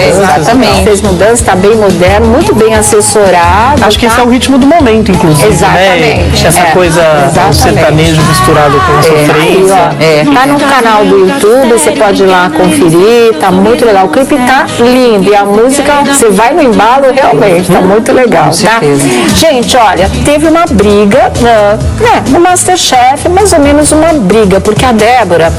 S1: Exatamente. Fez mudança, está bem moderno, muito bem assessorado.
S2: Acho que esse é o ritmo do momento, inclusive.
S1: Exatamente.
S2: Né? Essa coisa do sertanejo misturado com a sofrência.
S1: Tá no canal do YouTube, você pode ir lá conferir, tá muito legal. O clipe tá lindo e a música, você vai no embalo, realmente, tá muito legal, tá? Gente, olha, teve uma briga, no Masterchef, mais ou menos uma briga, porque a Débora,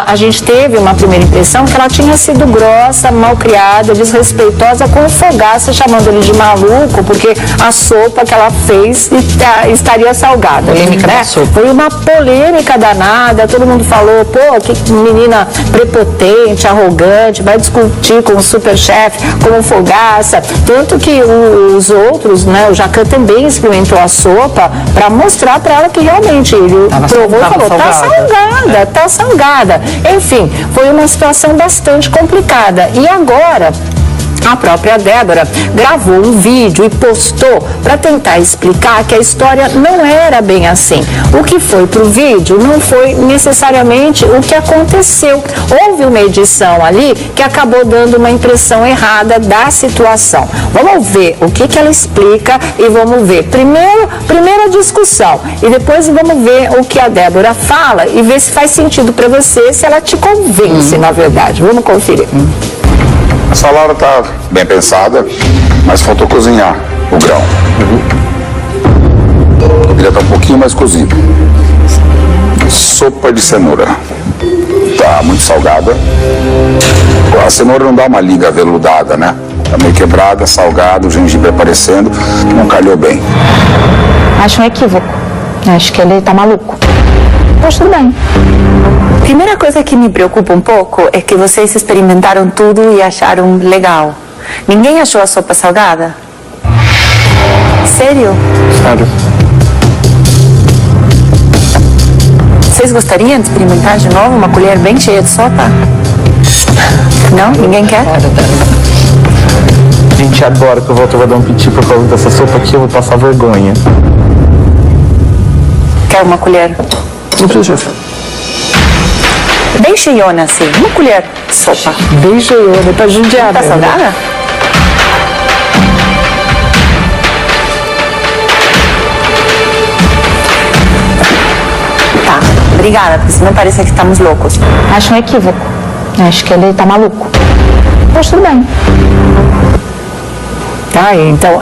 S1: a gente teve uma primeira impressão que ela tinha sido grossa, malcriada, desrespeitosa com o Fogaça, chamando ele de maluco, porque a sopa que ela fez estaria salgada.
S3: Polêmica da sopa.
S1: Foi uma polêmica danada, todo mundo falou, pô, que menina prepotente, arrogante, vai discutir com o Superchef, com o Fogaça, tanto que os outros, né, o Jacan também experimentou a sopa para mostrar para ela que realmente ele provou e falou, tá salgada. Enfim, foi uma situação bastante complicada. E agora, a própria Débora gravou um vídeo e postou para tentar explicar que a história não era bem assim. O que foi para o vídeo não foi necessariamente o que aconteceu. Houve uma edição ali que acabou dando uma impressão errada da situação. Vamos ver o que ela explica e vamos ver primeiro a discussão e depois vamos ver o que a Débora fala e ver se faz sentido para você, se ela te convence, na verdade. Vamos conferir.
S11: A salada está bem pensada, mas faltou cozinhar o grão. Poderia estar um pouquinho mais cozido. Sopa de cenoura. Tá muito salgada. A cenoura não dá uma liga veludada, né? Tá meio quebrada, salgado, o gengibre aparecendo, não calhou bem.
S1: Acho um equívoco. Acho que ele tá maluco. Mas tudo bem. Primeira coisa que me preocupa um pouco é que vocês experimentaram tudo e acharam legal. Ninguém achou a sopa salgada? Sério?
S2: Sério.
S1: Vocês gostariam de experimentar de novo uma colher bem cheia de sopa? Não? Ninguém quer?
S12: Gente, agora que eu vou dar um piti por causa dessa sopa aqui, eu vou passar vergonha.
S1: Quer uma colher?
S12: Não precisa, chefe.
S1: Bem cheiona assim, uma colher de sopa.
S2: Bem cheiona, tá judiada.
S1: Tá salgada? Tá. Obrigada, porque senão parece que estamos loucos. Acho um equívoco. Acho que ele tá maluco. Mas tudo bem. Tá, então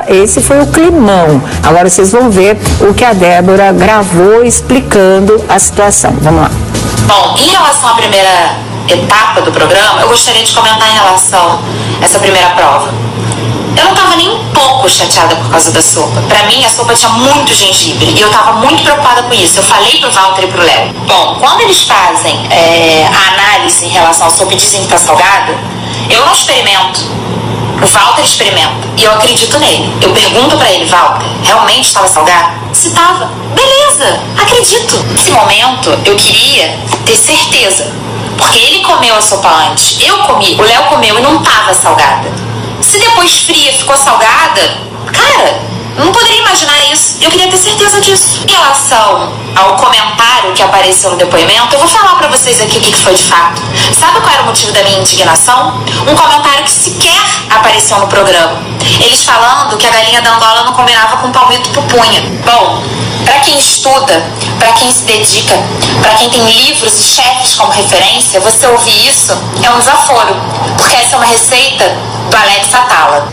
S1: esse foi o climão. Agora vocês vão ver o que a Débora gravou explicando a situação. Vamos lá.
S13: Bom, em relação à primeira etapa do programa, eu gostaria de comentar em relação a essa primeira prova. Eu não estava nem um pouco chateada por causa da sopa. Pra mim, a sopa tinha muito gengibre e eu estava muito preocupada com isso. Eu falei pro Walter e pro Léo. Bom, quando eles fazem a análise em relação à sopa e dizem que tá salgada, eu não experimento. O Walter experimenta e eu acredito nele. Eu pergunto pra ele, Walter, realmente estava salgado? Se tava, beleza, acredito. Nesse momento, eu queria ter certeza, porque ele comeu a sopa antes, eu comi, o Léo comeu e não tava salgada. Se depois fria ficou salgada, cara, não poderia imaginar isso. Eu queria ter certeza disso. Em relação ao comentário que apareceu no depoimento, eu vou falar pra vocês aqui o que foi de fato. Sabe qual era o motivo da minha indignação? Um comentário que sequer apareceu no programa. Eles falando que a galinha da Angola não combinava com palmito pupunha. Bom, pra quem estuda, pra quem se dedica, pra quem tem livros e chefes como referência, você ouvir isso é um desaforo, porque essa é uma receita do Alex Atala.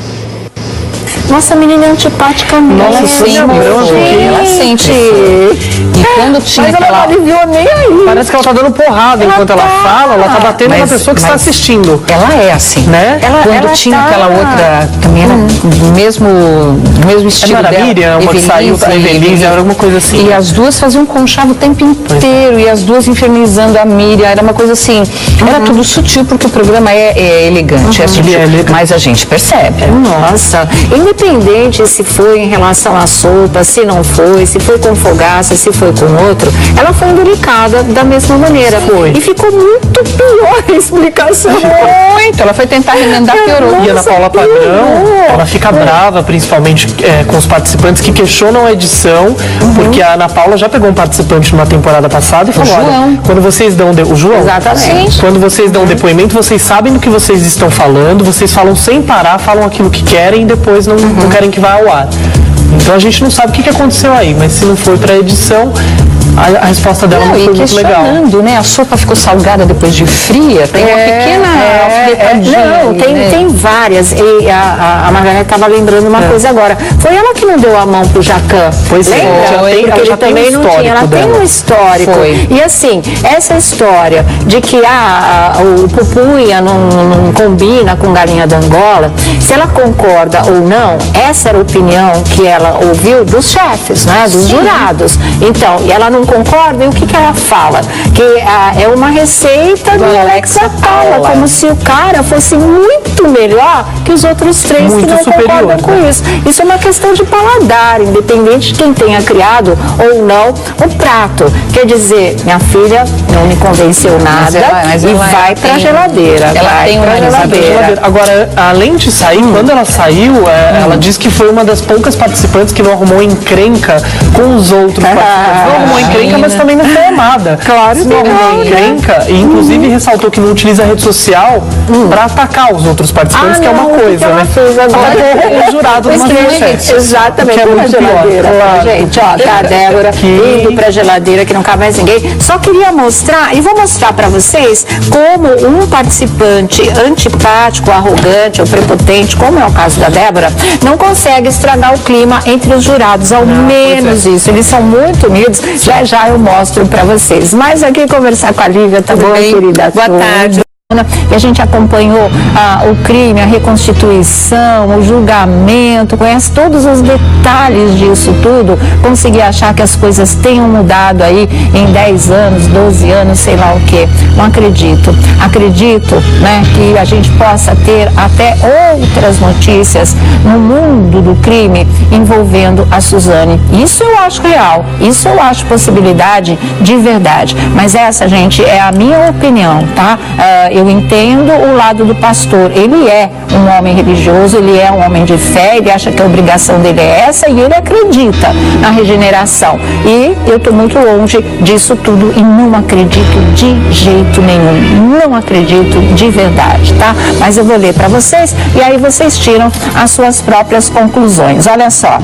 S1: Nossa, a menina é antipática mesmo.
S3: Nossa, ela sente. E quando tinha
S1: mas ela
S3: aquela...
S1: não aliviou nem aí.
S2: Parece que ela tá dando porrada enquanto ela fala, ela tá batendo na pessoa que está assistindo.
S3: Ela é assim,
S2: né?
S3: Quando tinha aquela outra, também era do mesmo estilo
S2: dela. Miriam, uma que saiu, a Evelise, era alguma coisa assim.
S3: E as duas faziam conchavo o tempo inteiro, e as duas infernizando a Miriam, era uma coisa assim, era tudo sutil, porque o programa é elegante, é sutil, mas a gente percebe.
S1: Nossa, independente se foi em relação à sopa, se não foi, se foi com fogaça, se foi com outro, ela foi indelicada da mesma maneira.
S2: Foi.
S1: E ficou muito pior a explicação.
S3: Muito, ela foi tentar remendar, piorou.
S2: E a Ana Paula Padrão, ela fica brava, principalmente com os participantes que questionam a edição, porque a Ana Paula já pegou um participante numa temporada passada e falou, olha, quando vocês dão o João,
S1: exatamente.
S2: Quando vocês dão depoimento, vocês sabem do que vocês estão falando, vocês falam sem parar, falam aquilo que querem e depois não querem que vá ao ar. Então a gente não sabe o que aconteceu aí, mas se não foi para edição, a resposta dela não foi muito legal.
S3: Né? A sopa ficou salgada depois de fria, tem uma pequena alfinetadinha.
S1: Tem várias. E a Margareth estava lembrando uma coisa agora. Foi ela que não deu a mão pro Jacan.
S2: Pois
S1: lembra? Porque ele também não tinha. Ela tem um histórico. E assim, essa história de que o pupunha não combina com galinha da Angola, se ela concorda ou não, essa era a opinião que ela ouviu dos chefes, né? Dos jurados. Então, e ela não concorda, e o que ela fala? Que é uma receita do Alex Atala, como se o cara fosse muito melhor que os outros três muito que não concordam com isso. Isso é uma questão de paladar, independente de quem tenha criado ou não o prato. Quer dizer, minha filha não me convenceu nada e vai pra geladeira.
S3: Ela tem uma geladeira.
S2: Agora, além de sair, quando ela saiu, ela disse que foi uma das poucas participantes que não arrumou encrenca com os outros participantes. Não arrumou encrenca, mas também não foi amada.
S1: Claro que
S2: não. Encrenca, e inclusive ressaltou que não utiliza a rede social para atacar os outros participantes, que é uma coisa, né?
S1: O
S2: jurado numa rede.
S1: Exatamente, uma geladeira. Gente, ó, tá a Débora indo pra geladeira que não cabe mais ninguém. Só queria mostrar, e vou mostrar pra vocês como um participante antipático, arrogante ou prepotente, como é o caso da Débora, não consegue estragar o clima entre os jurados, ao menos isso. Eles são muito unidos. Já eu mostro pra vocês. Mas aqui conversar com a Lívia, tá bom, querida?
S3: Boa tarde.
S1: E a gente acompanhou o crime, a reconstituição, o julgamento, conhece todos os detalhes disso tudo, consegui achar que as coisas tenham mudado aí em 10 anos, 12 anos, sei lá o quê. Não acredito. Acredito, né, que a gente possa ter até outras notícias no mundo do crime envolvendo a Suzane. Isso eu acho real, isso eu acho possibilidade de verdade. Mas essa, gente, é a minha opinião, tá? Eu entendo o lado do pastor, ele é um homem religioso, ele é um homem de fé, ele acha que a obrigação dele é essa e ele acredita na regeneração. E eu estou muito longe disso tudo e não acredito de jeito nenhum, não acredito de verdade, tá? Mas eu vou ler para vocês e aí vocês tiram as suas próprias conclusões. Olha só.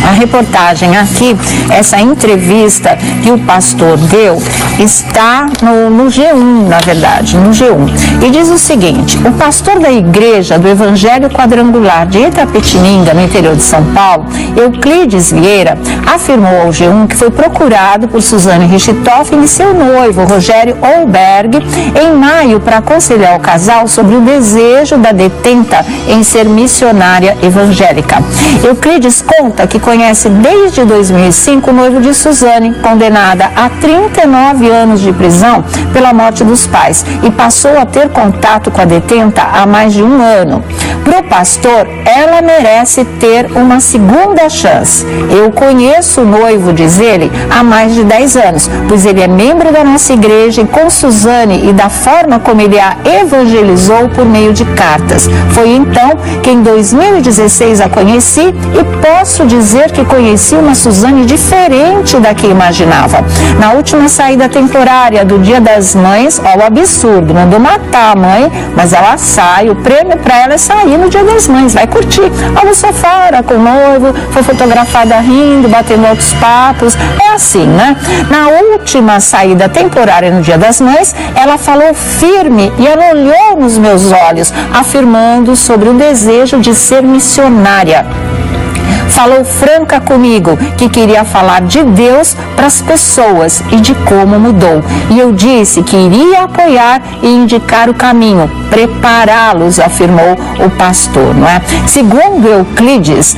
S1: A reportagem aqui, essa entrevista que o pastor deu, está no G1, na verdade, no G1. E diz o seguinte: o pastor da igreja do Evangelho Quadrangular de Itapetininga, no interior de São Paulo, Euclides Vieira, afirmou ao G1 que foi procurado por Suzane Richthofen e seu noivo, Rogério Olberg, em maio para aconselhar o casal sobre o desejo da detenta em ser missionária evangélica. Euclides conta que conhece desde 2005 o noivo de Suzane, condenada a 39 anos de prisão pela morte dos pais, e passou a ter contato com a detenta há mais de um ano. Para o pastor, ela merece ter uma segunda chance. Eu conheço o noivo, diz ele, há mais de 10 anos, pois ele é membro da nossa igreja, e com Suzane e da forma como ele a evangelizou por meio de cartas. Foi então que em 2016 a conheci, e posso dizer que conheci uma Suzane diferente da que imaginava. Na última saída temporária do Dia das Mães, ó, o absurdo, mandou matar a mãe, mas ela sai, o prêmio para ela é sair no Dia das Mães, vai curtir. Almoçou fora com o noivo, foi fotografada rindo, batendo altos papos, é assim, né? Na última saída temporária no Dia das Mães, ela falou firme e ela olhou nos meus olhos, afirmando sobre o desejo de ser missionária. Falou franca comigo que queria falar de Deus para as pessoas e de como mudou. E eu disse que iria apoiar e indicar o caminho, prepará-los, afirmou o pastor, não é? Segundo Euclides,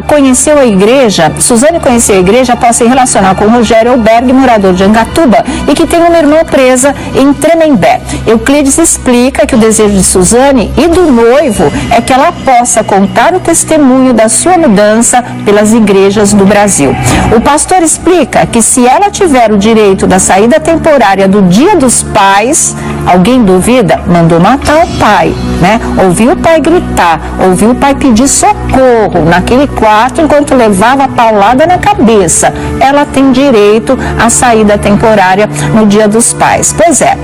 S1: conheceu a igreja, Suzane conheceu a igreja após se relacionar com Rogério Olberg, morador de Angatuba, e que tem uma irmã presa em Tremembé. Euclides explica que o desejo de Suzane e do noivo é que ela possa contar o testemunho da sua mudança pelas igrejas do Brasil. O pastor explica que se ela tiver o direito da saída temporária do Dia dos Pais, alguém duvida? Mandou matar o pai, né? Ouviu o pai gritar, ouviu o pai pedir socorro naquele quarto enquanto levava a paulada na cabeça. Ela tem direito à saída temporária no Dia dos Pais. Pois é,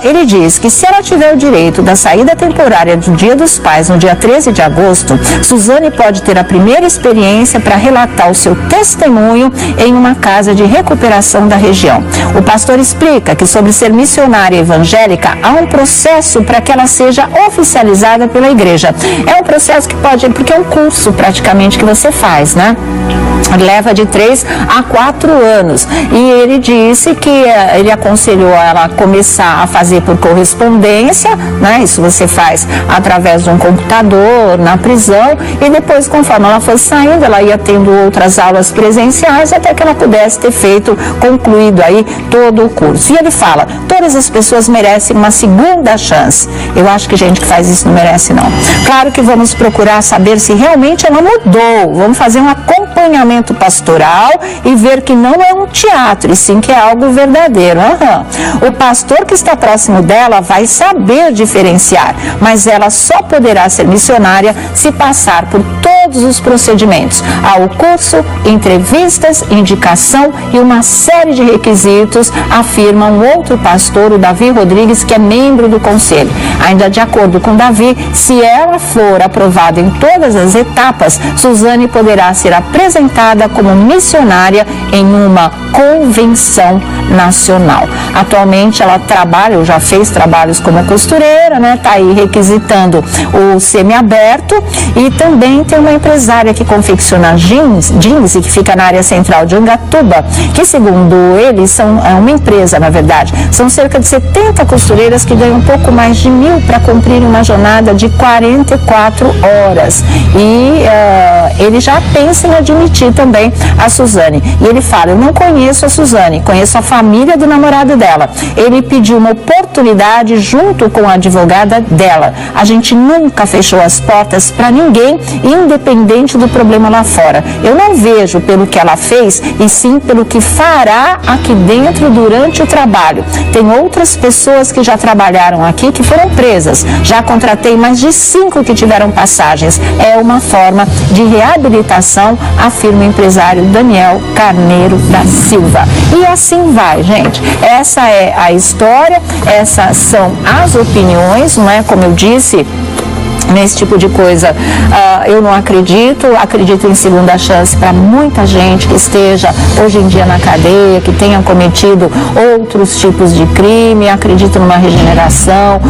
S1: ele diz que se ela tiver o direito da saída temporária do Dia dos Pais no dia 13 de agosto, Suzane pode ter a primeira experiência para relatar o seu testemunho em uma casa de recuperação da região. O pastor explica que sobre ser missionária evangélica há um processo para que ela seja oficializada pela igreja. É um processo que pode, porque é um curso praticamente que você faz, né? Leva de 3 a 4 anos. E ele disse que ele aconselhou ela a começar a fazer por correspondência, né? Isso você faz através de um computador, na prisão, e depois, conforme ela fosse saindo, ela ia tendo outras aulas presenciais até que ela pudesse ter concluído aí todo o curso. E ele fala, todas as pessoas merecem uma segunda chance. Eu acho que gente que faz isso não merece, não. Claro que vamos procurar saber se realmente ela mudou. Vamos fazer um acompanhamento pastoral e ver que não é um teatro, e sim que é algo verdadeiro. O pastor que está próximo dela vai saber diferenciar, mas ela só poderá ser missionária se passar por todos os procedimentos. Há o curso, entrevistas, indicação e uma série de requisitos, afirma um outro pastor, o Davi Rodrigues, que é membro do conselho. Ainda de acordo com Davi, se ela for aprovada em todas as etapas, Suzane poderá ser apresentada como missionária em uma convenção nacional. Atualmente ela trabalha, ou já fez trabalhos como costureira, né? Está aí requisitando o semiaberto, e também tem uma empresária que confecciona jeans e que fica na área central de Angatuba, que segundo eles é uma empresa, na verdade. São cerca de 70 costureiras que ganham um pouco mais de 1.000 para cumprir uma jornada de 44 horas. E ele já pensa em admitir também a Suzane. E ele fala, eu não conheço a Suzane, conheço a família do namorado dela. Ele pediu uma oportunidade junto com a advogada dela. A gente nunca fechou as portas para ninguém, independente do problema lá fora. Eu não vejo pelo que ela fez, e sim pelo que fará aqui dentro durante o trabalho. Tem outras pessoas que já trabalharam aqui que foram presas. Já contratei mais de 5 que tiveram passagens. É uma forma de reabilitação, afirma o empresário Daniel Carneiro da Silva. E assim vai, gente. Essa é a história, essas são as opiniões, não é? Como eu disse, nesse tipo de coisa. Eu não acredito em segunda chance para muita gente que esteja hoje em dia na cadeia, que tenha cometido outros tipos de crime. Acredito numa regeneração,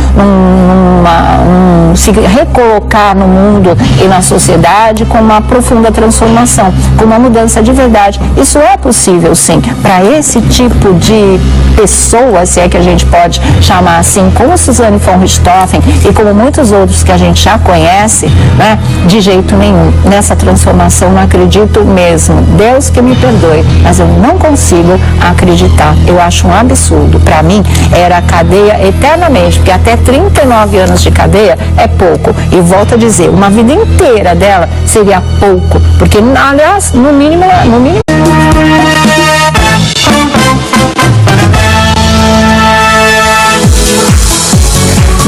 S1: se recolocar no mundo e na sociedade com uma profunda transformação, com uma mudança de verdade. Isso é possível, sim, para esse tipo de pessoa, se é que a gente pode chamar assim, como Suzane von Richthofen e como muitos outros que a gente já conhece, né? De jeito nenhum. Nessa transformação não acredito mesmo. Deus que me perdoe, mas eu não consigo acreditar. Eu acho um absurdo. Para mim, era cadeia eternamente, porque até 39 anos de cadeia é pouco. E volto a dizer, uma vida inteira dela seria pouco, porque, aliás, no mínimo...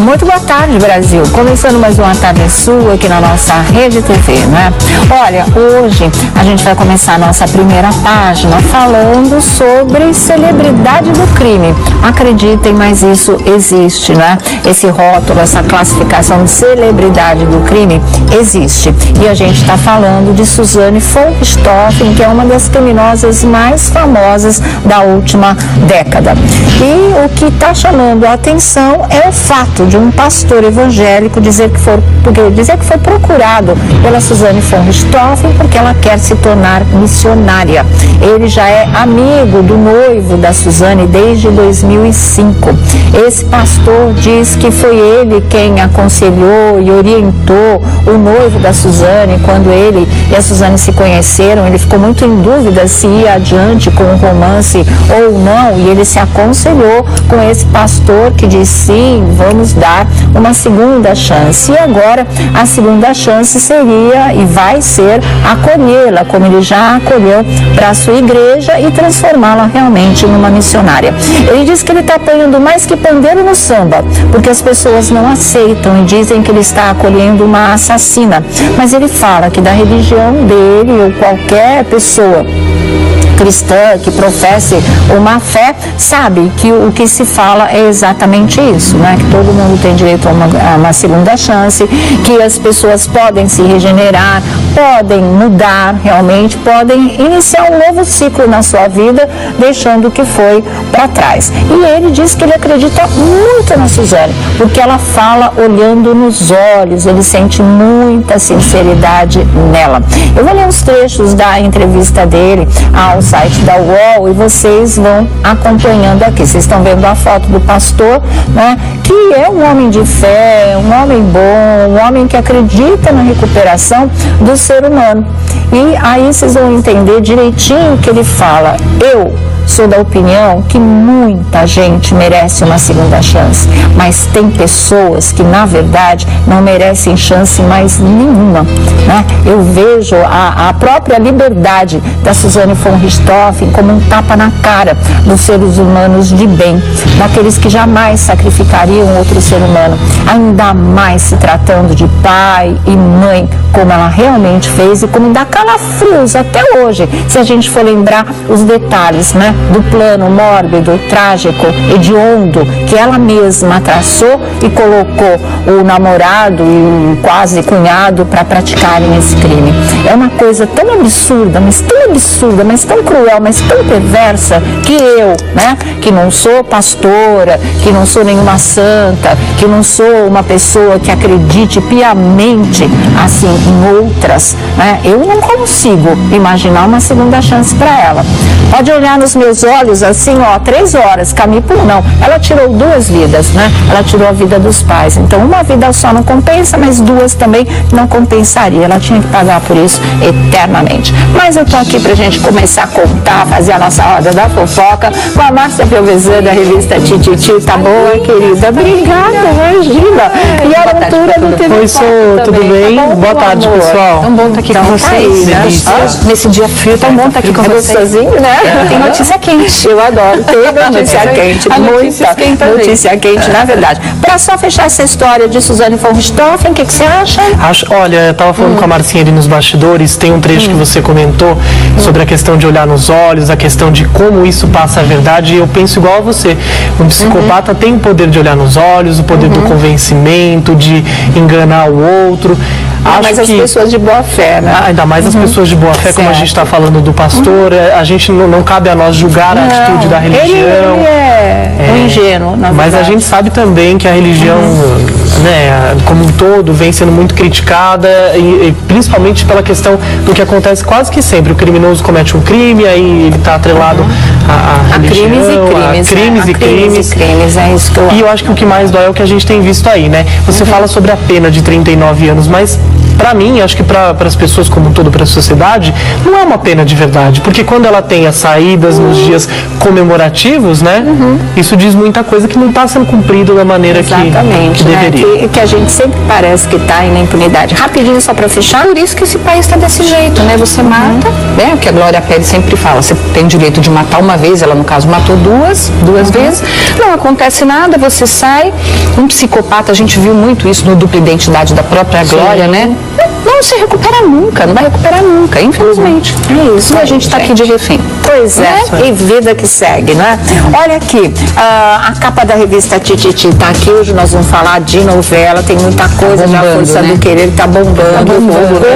S1: Muito boa tarde, Brasil. Começando mais uma Tarde Sul aqui na nossa Rede TV, né? Olha, hoje a gente vai começar a nossa primeira página falando sobre celebridade do crime. Acreditem, mas isso existe, né? Esse rótulo, essa classificação de celebridade do crime existe. E a gente está falando de Suzane von Richthofen, que é uma das criminosas mais famosas da última década. E o que está chamando a atenção é o fato de um pastor evangélico dizer que foi procurado pela Suzane von Richthofen porque ela quer se tornar missionária. Ele já é amigo do noivo da Suzane desde 2005. Esse pastor diz que foi ele quem aconselhou e orientou o noivo da Suzane quando ele e a Suzane se conheceram. Ele ficou muito em dúvida se ia adiante com o romance ou não, e ele se aconselhou com esse pastor que diz sim, vamos dar uma segunda chance. E agora a segunda chance seria e vai ser acolhê-la, como ele já acolheu para a sua igreja, e transformá-la realmente numa missionária. Ele diz que ele está apanhando mais que pandeiro no samba, porque as pessoas não aceitam e dizem que ele está acolhendo uma assassina. Mas ele fala que da religião dele ou qualquer pessoa cristã que professe uma fé sabe que o que se fala é exatamente isso, né? Que todo mundo tem direito a uma segunda chance, que as pessoas podem se regenerar, podem mudar realmente, podem iniciar um novo ciclo na sua vida, deixando o que foi para trás. E ele diz que ele acredita muito na Suzane, porque ela fala olhando nos olhos, ele sente muita sinceridade nela. Eu vou ler uns trechos da entrevista dele ao site da UOL e vocês vão acompanhando aqui. Vocês estão vendo a foto do pastor, né, que é um homem de fé, um homem bom, um homem que acredita na recuperação do ser humano. E aí vocês vão entender direitinho o que ele fala. Eu sou da opinião que muita gente merece uma segunda chance, mas tem pessoas que, na verdade, não merecem chance mais nenhuma, né? Eu vejo a própria liberdade da Suzane von Richthofen como um tapa na cara dos seres humanos de bem, daqueles que jamais sacrificariam outro ser humano, ainda mais se tratando de pai e mãe, como ela realmente fez e como dá calafrios até hoje, se a gente for lembrar os detalhes, né, do plano mórbido, trágico, hediondo que ela mesma traçou e colocou o namorado e o quase cunhado para praticarem esse crime. É uma coisa tão absurda, mas tão cruel, mas tão perversa, que eu, né, que não sou pastora, que não sou nenhuma santa, que não sou uma pessoa que acredite piamente assim em outras, né, eu não consigo imaginar uma segunda chance para ela. Pode olhar nos meus olhos assim, ó, 3 horas, caminho por não. Ela tirou 2 vidas, né? Ela tirou a vida dos pais. Então, uma vida só não compensa, mas 2 também não compensaria. Ela tinha que pagar por isso eternamente. Mas eu tô aqui pra gente começar a contar, fazer a nossa roda da fofoca com a Márcia Pelvezan, da revista Tititi. Tá boa, querida? Obrigada, imagina. E a altura do TV.
S2: Oi, Sô, tudo bem?
S1: Tá bom,
S2: boa tarde,
S1: amor.
S2: pessoal.
S3: Tão bom estar aqui
S1: Então,
S3: com vocês.
S2: delícia.
S3: Nesse dia frio, tá bom estar aqui com vocês.
S1: Gostosinho, né?
S3: Tem notícia quente.
S1: Eu adoro. Tem notícia quente. Muita notícia quente, na verdade. Para só fechar essa história de Suzane von Richthofen, o que você acha?
S2: Olha, eu estava falando com a Marcinha ali nos bastidores, tem um trecho que você comentou sobre a questão de olhar nos olhos, a questão de como isso passa a verdade, e eu penso igual a você. Um psicopata tem o poder de olhar nos olhos, o poder do convencimento, de enganar o outro.
S1: Mas as pessoas de boa fé, né?
S2: Ainda mais as pessoas de boa fé, como a gente está falando do pastor, a gente não cabe a nós julgar a atitude da religião.
S1: Ele é um ingênuo, na verdade.
S2: Mas a gente sabe também que a religião, né, como um todo, vem sendo muito criticada, e principalmente pela questão do que acontece quase que sempre. O criminoso comete um crime, aí ele está atrelado a religião,
S1: crimes e crimes, é isso que eu acho.
S2: E eu acho que o que mais dói é o que a gente tem visto aí, né? Você fala sobre a pena de 39 anos, mas para mim, acho que para as pessoas como um todo, para a sociedade, não é uma pena de verdade, porque quando ela tem as saídas nos dias comemorativos, né, isso diz muita coisa que não está sendo cumprido da maneira que deveria.
S1: Que a gente sempre parece que está aí na impunidade. Rapidinho, só para fechar.
S3: Por isso que esse país está desse jeito, né? Você mata, né? O que a Glória Pérez sempre fala, você tem o direito de matar uma vez, ela no caso matou duas vezes, não acontece nada, você sai, um psicopata, a gente viu muito isso no dupla identidade da própria Glória, né? Não se recupera nunca, não vai recuperar nunca, infelizmente.
S1: É isso.
S3: E a gente está aqui de refém.
S1: Pois é, e vida que segue, né? Olha aqui, a capa da revista Tititi está aqui, hoje nós vamos falar de novela, tem muita coisa, já a Força do Querer tá bombando.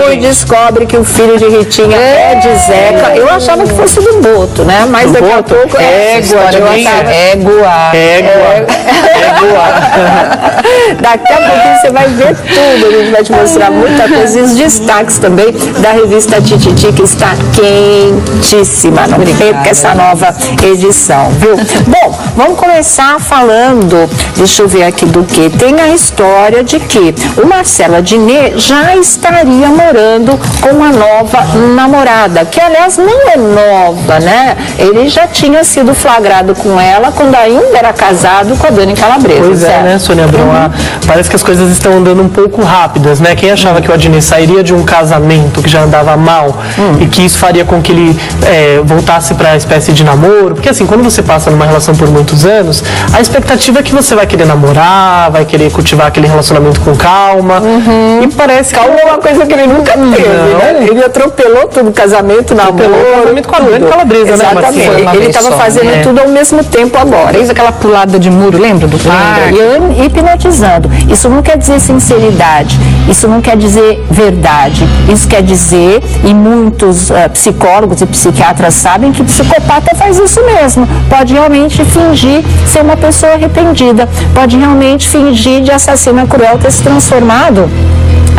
S1: Hoje descobre que o filho de Ritinha é de Zeca. Eu achava que fosse do Boto, né? Mas daqui a pouco Daqui a pouquinho você vai ver tudo, a gente vai te mostrar muita coisa e os destaques também da revista Tititi, que está quentíssima, não perca essa nova edição, viu? Bom, vamos começar falando, deixa eu ver aqui do que, tem a história de que o Marcelo Adnet já estaria morando com uma nova namorada, que aliás não é nova, né? Ele já tinha sido flagrado com ela quando ainda era casado com a Dani Calabresa.
S2: Pois é, né, Sônia Abrão? Parece que as coisas estão andando um pouco rápidas, né? Quem achava que o Adnet sairia de um casamento que já andava mal e que isso faria com que ele voltasse para a espécie de namoro, porque assim, quando você passa numa relação por muitos anos, a expectativa é que você vai querer namorar, vai querer cultivar aquele relacionamento com calma, e parece que
S1: é uma coisa que ele nunca teve, né? Ele atropelou tudo, casamento, namoro,
S2: casamento com a Dani Calabresa, né, Marcinha?
S1: Ele estava fazendo tudo ao mesmo tempo agora.
S3: Fez aquela pulada de muro, lembra do parque?
S1: E hipnotizando. Isso não quer dizer sinceridade, isso não quer dizer verdade, isso quer dizer, e muitos psicólogos e psiquiatras sabem que psicopata faz isso mesmo, pode realmente fingir ser uma pessoa arrependida, pode realmente fingir de assassina cruel ter se transformado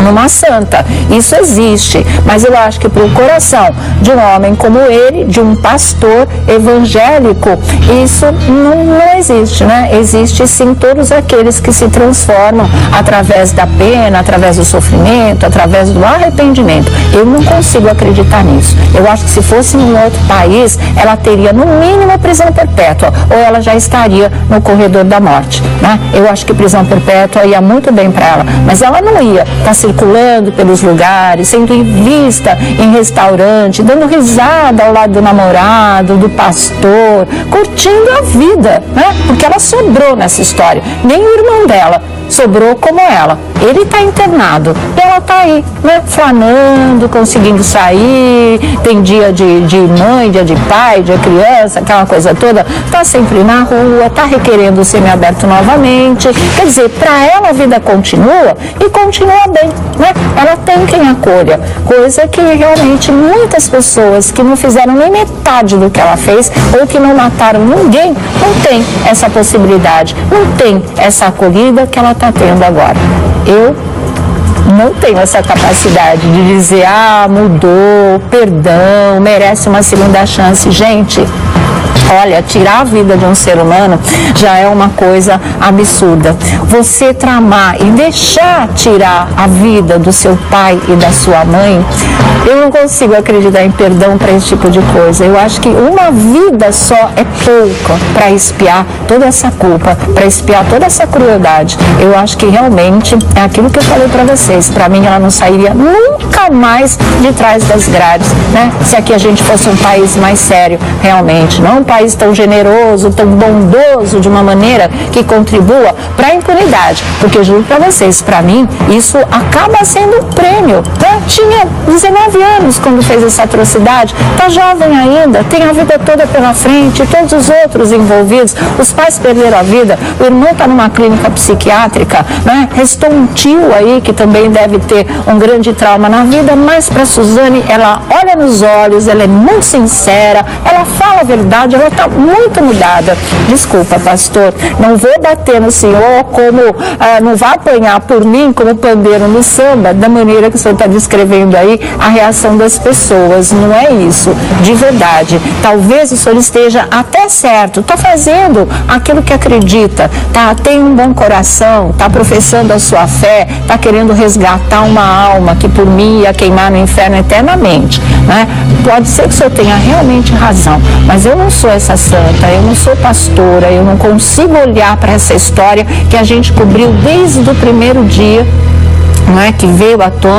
S1: numa santa. Isso existe, mas eu acho que para o coração de um homem como ele, de um pastor evangélico, isso não existe, né? Existe sim todos aqueles que se transformam através da pena, através do sofrimento, através do arrependimento. Eu não consigo acreditar nisso. Eu acho que se fosse em um outro país, ela teria no mínimo prisão perpétua, ou ela já estaria no corredor da morte, né? Eu acho que prisão perpétua ia muito bem para ela, mas ela não ia estar circulando pelos lugares, sendo vista em restaurante, dando risada ao lado do namorado, do pastor, curtindo a vida, né? Porque ela sobrou nessa história. Nem o irmão dela sobrou como ela. Ele está internado e ela está aí, né? Flanando, conseguindo sair, tem dia de mãe, dia de pai, dia de criança, aquela coisa toda, está sempre na rua, está requerendo o semiaberto novamente. Quer dizer, para ela a vida continua e continua bem, né? Ela tem quem acolha, coisa que realmente muitas pessoas que não fizeram nem metade do que ela fez ou que não mataram ninguém, não tem essa possibilidade, não tem essa acolhida que ela está tendo agora. Eu não tenho essa capacidade de dizer, mudou, perdão, merece uma segunda chance. Gente, Olha, tirar a vida de um ser humano já é uma coisa absurda. Você tramar e deixar tirar a vida do seu pai e da sua mãe, eu não consigo acreditar em perdão para esse tipo de coisa. Eu acho que uma vida só é pouca para expiar toda essa culpa, para expiar toda essa crueldade. Eu acho que realmente é aquilo que eu falei para vocês. Para mim, ela não sairia nunca mais de trás das grades, né? Se aqui a gente fosse um país mais sério, realmente, não um país tão generoso, tão bondoso, de uma maneira que contribua para a impunidade. Porque juro para vocês, para mim, isso acaba sendo um prêmio. Né? Tinha 19 anos quando fez essa atrocidade, tá jovem ainda, tem a vida toda pela frente, todos os outros envolvidos, os pais perderam a vida, o irmão está numa clínica psiquiátrica, né? Restou um tio aí que também deve ter um grande trauma na vida, mas para Suzane, ela olha nos olhos, ela é muito sincera, ela fala a verdade, ela está muito mudada. Desculpa, pastor, não vou bater no senhor como, não vai apanhar por mim como pandeiro no samba, da maneira que o senhor está descrevendo aí a reação das pessoas. Não é isso, de verdade. Talvez o senhor esteja até certo, está fazendo aquilo que acredita, tem um bom coração, está professando a sua fé, está querendo resgatar uma alma que por mim ia queimar no inferno eternamente, né? Pode ser que o senhor tenha realmente razão, mas eu não sou essa santa, eu não sou pastora, eu não consigo olhar para essa história que a gente cobriu desde o primeiro dia, não é, que veio à tona.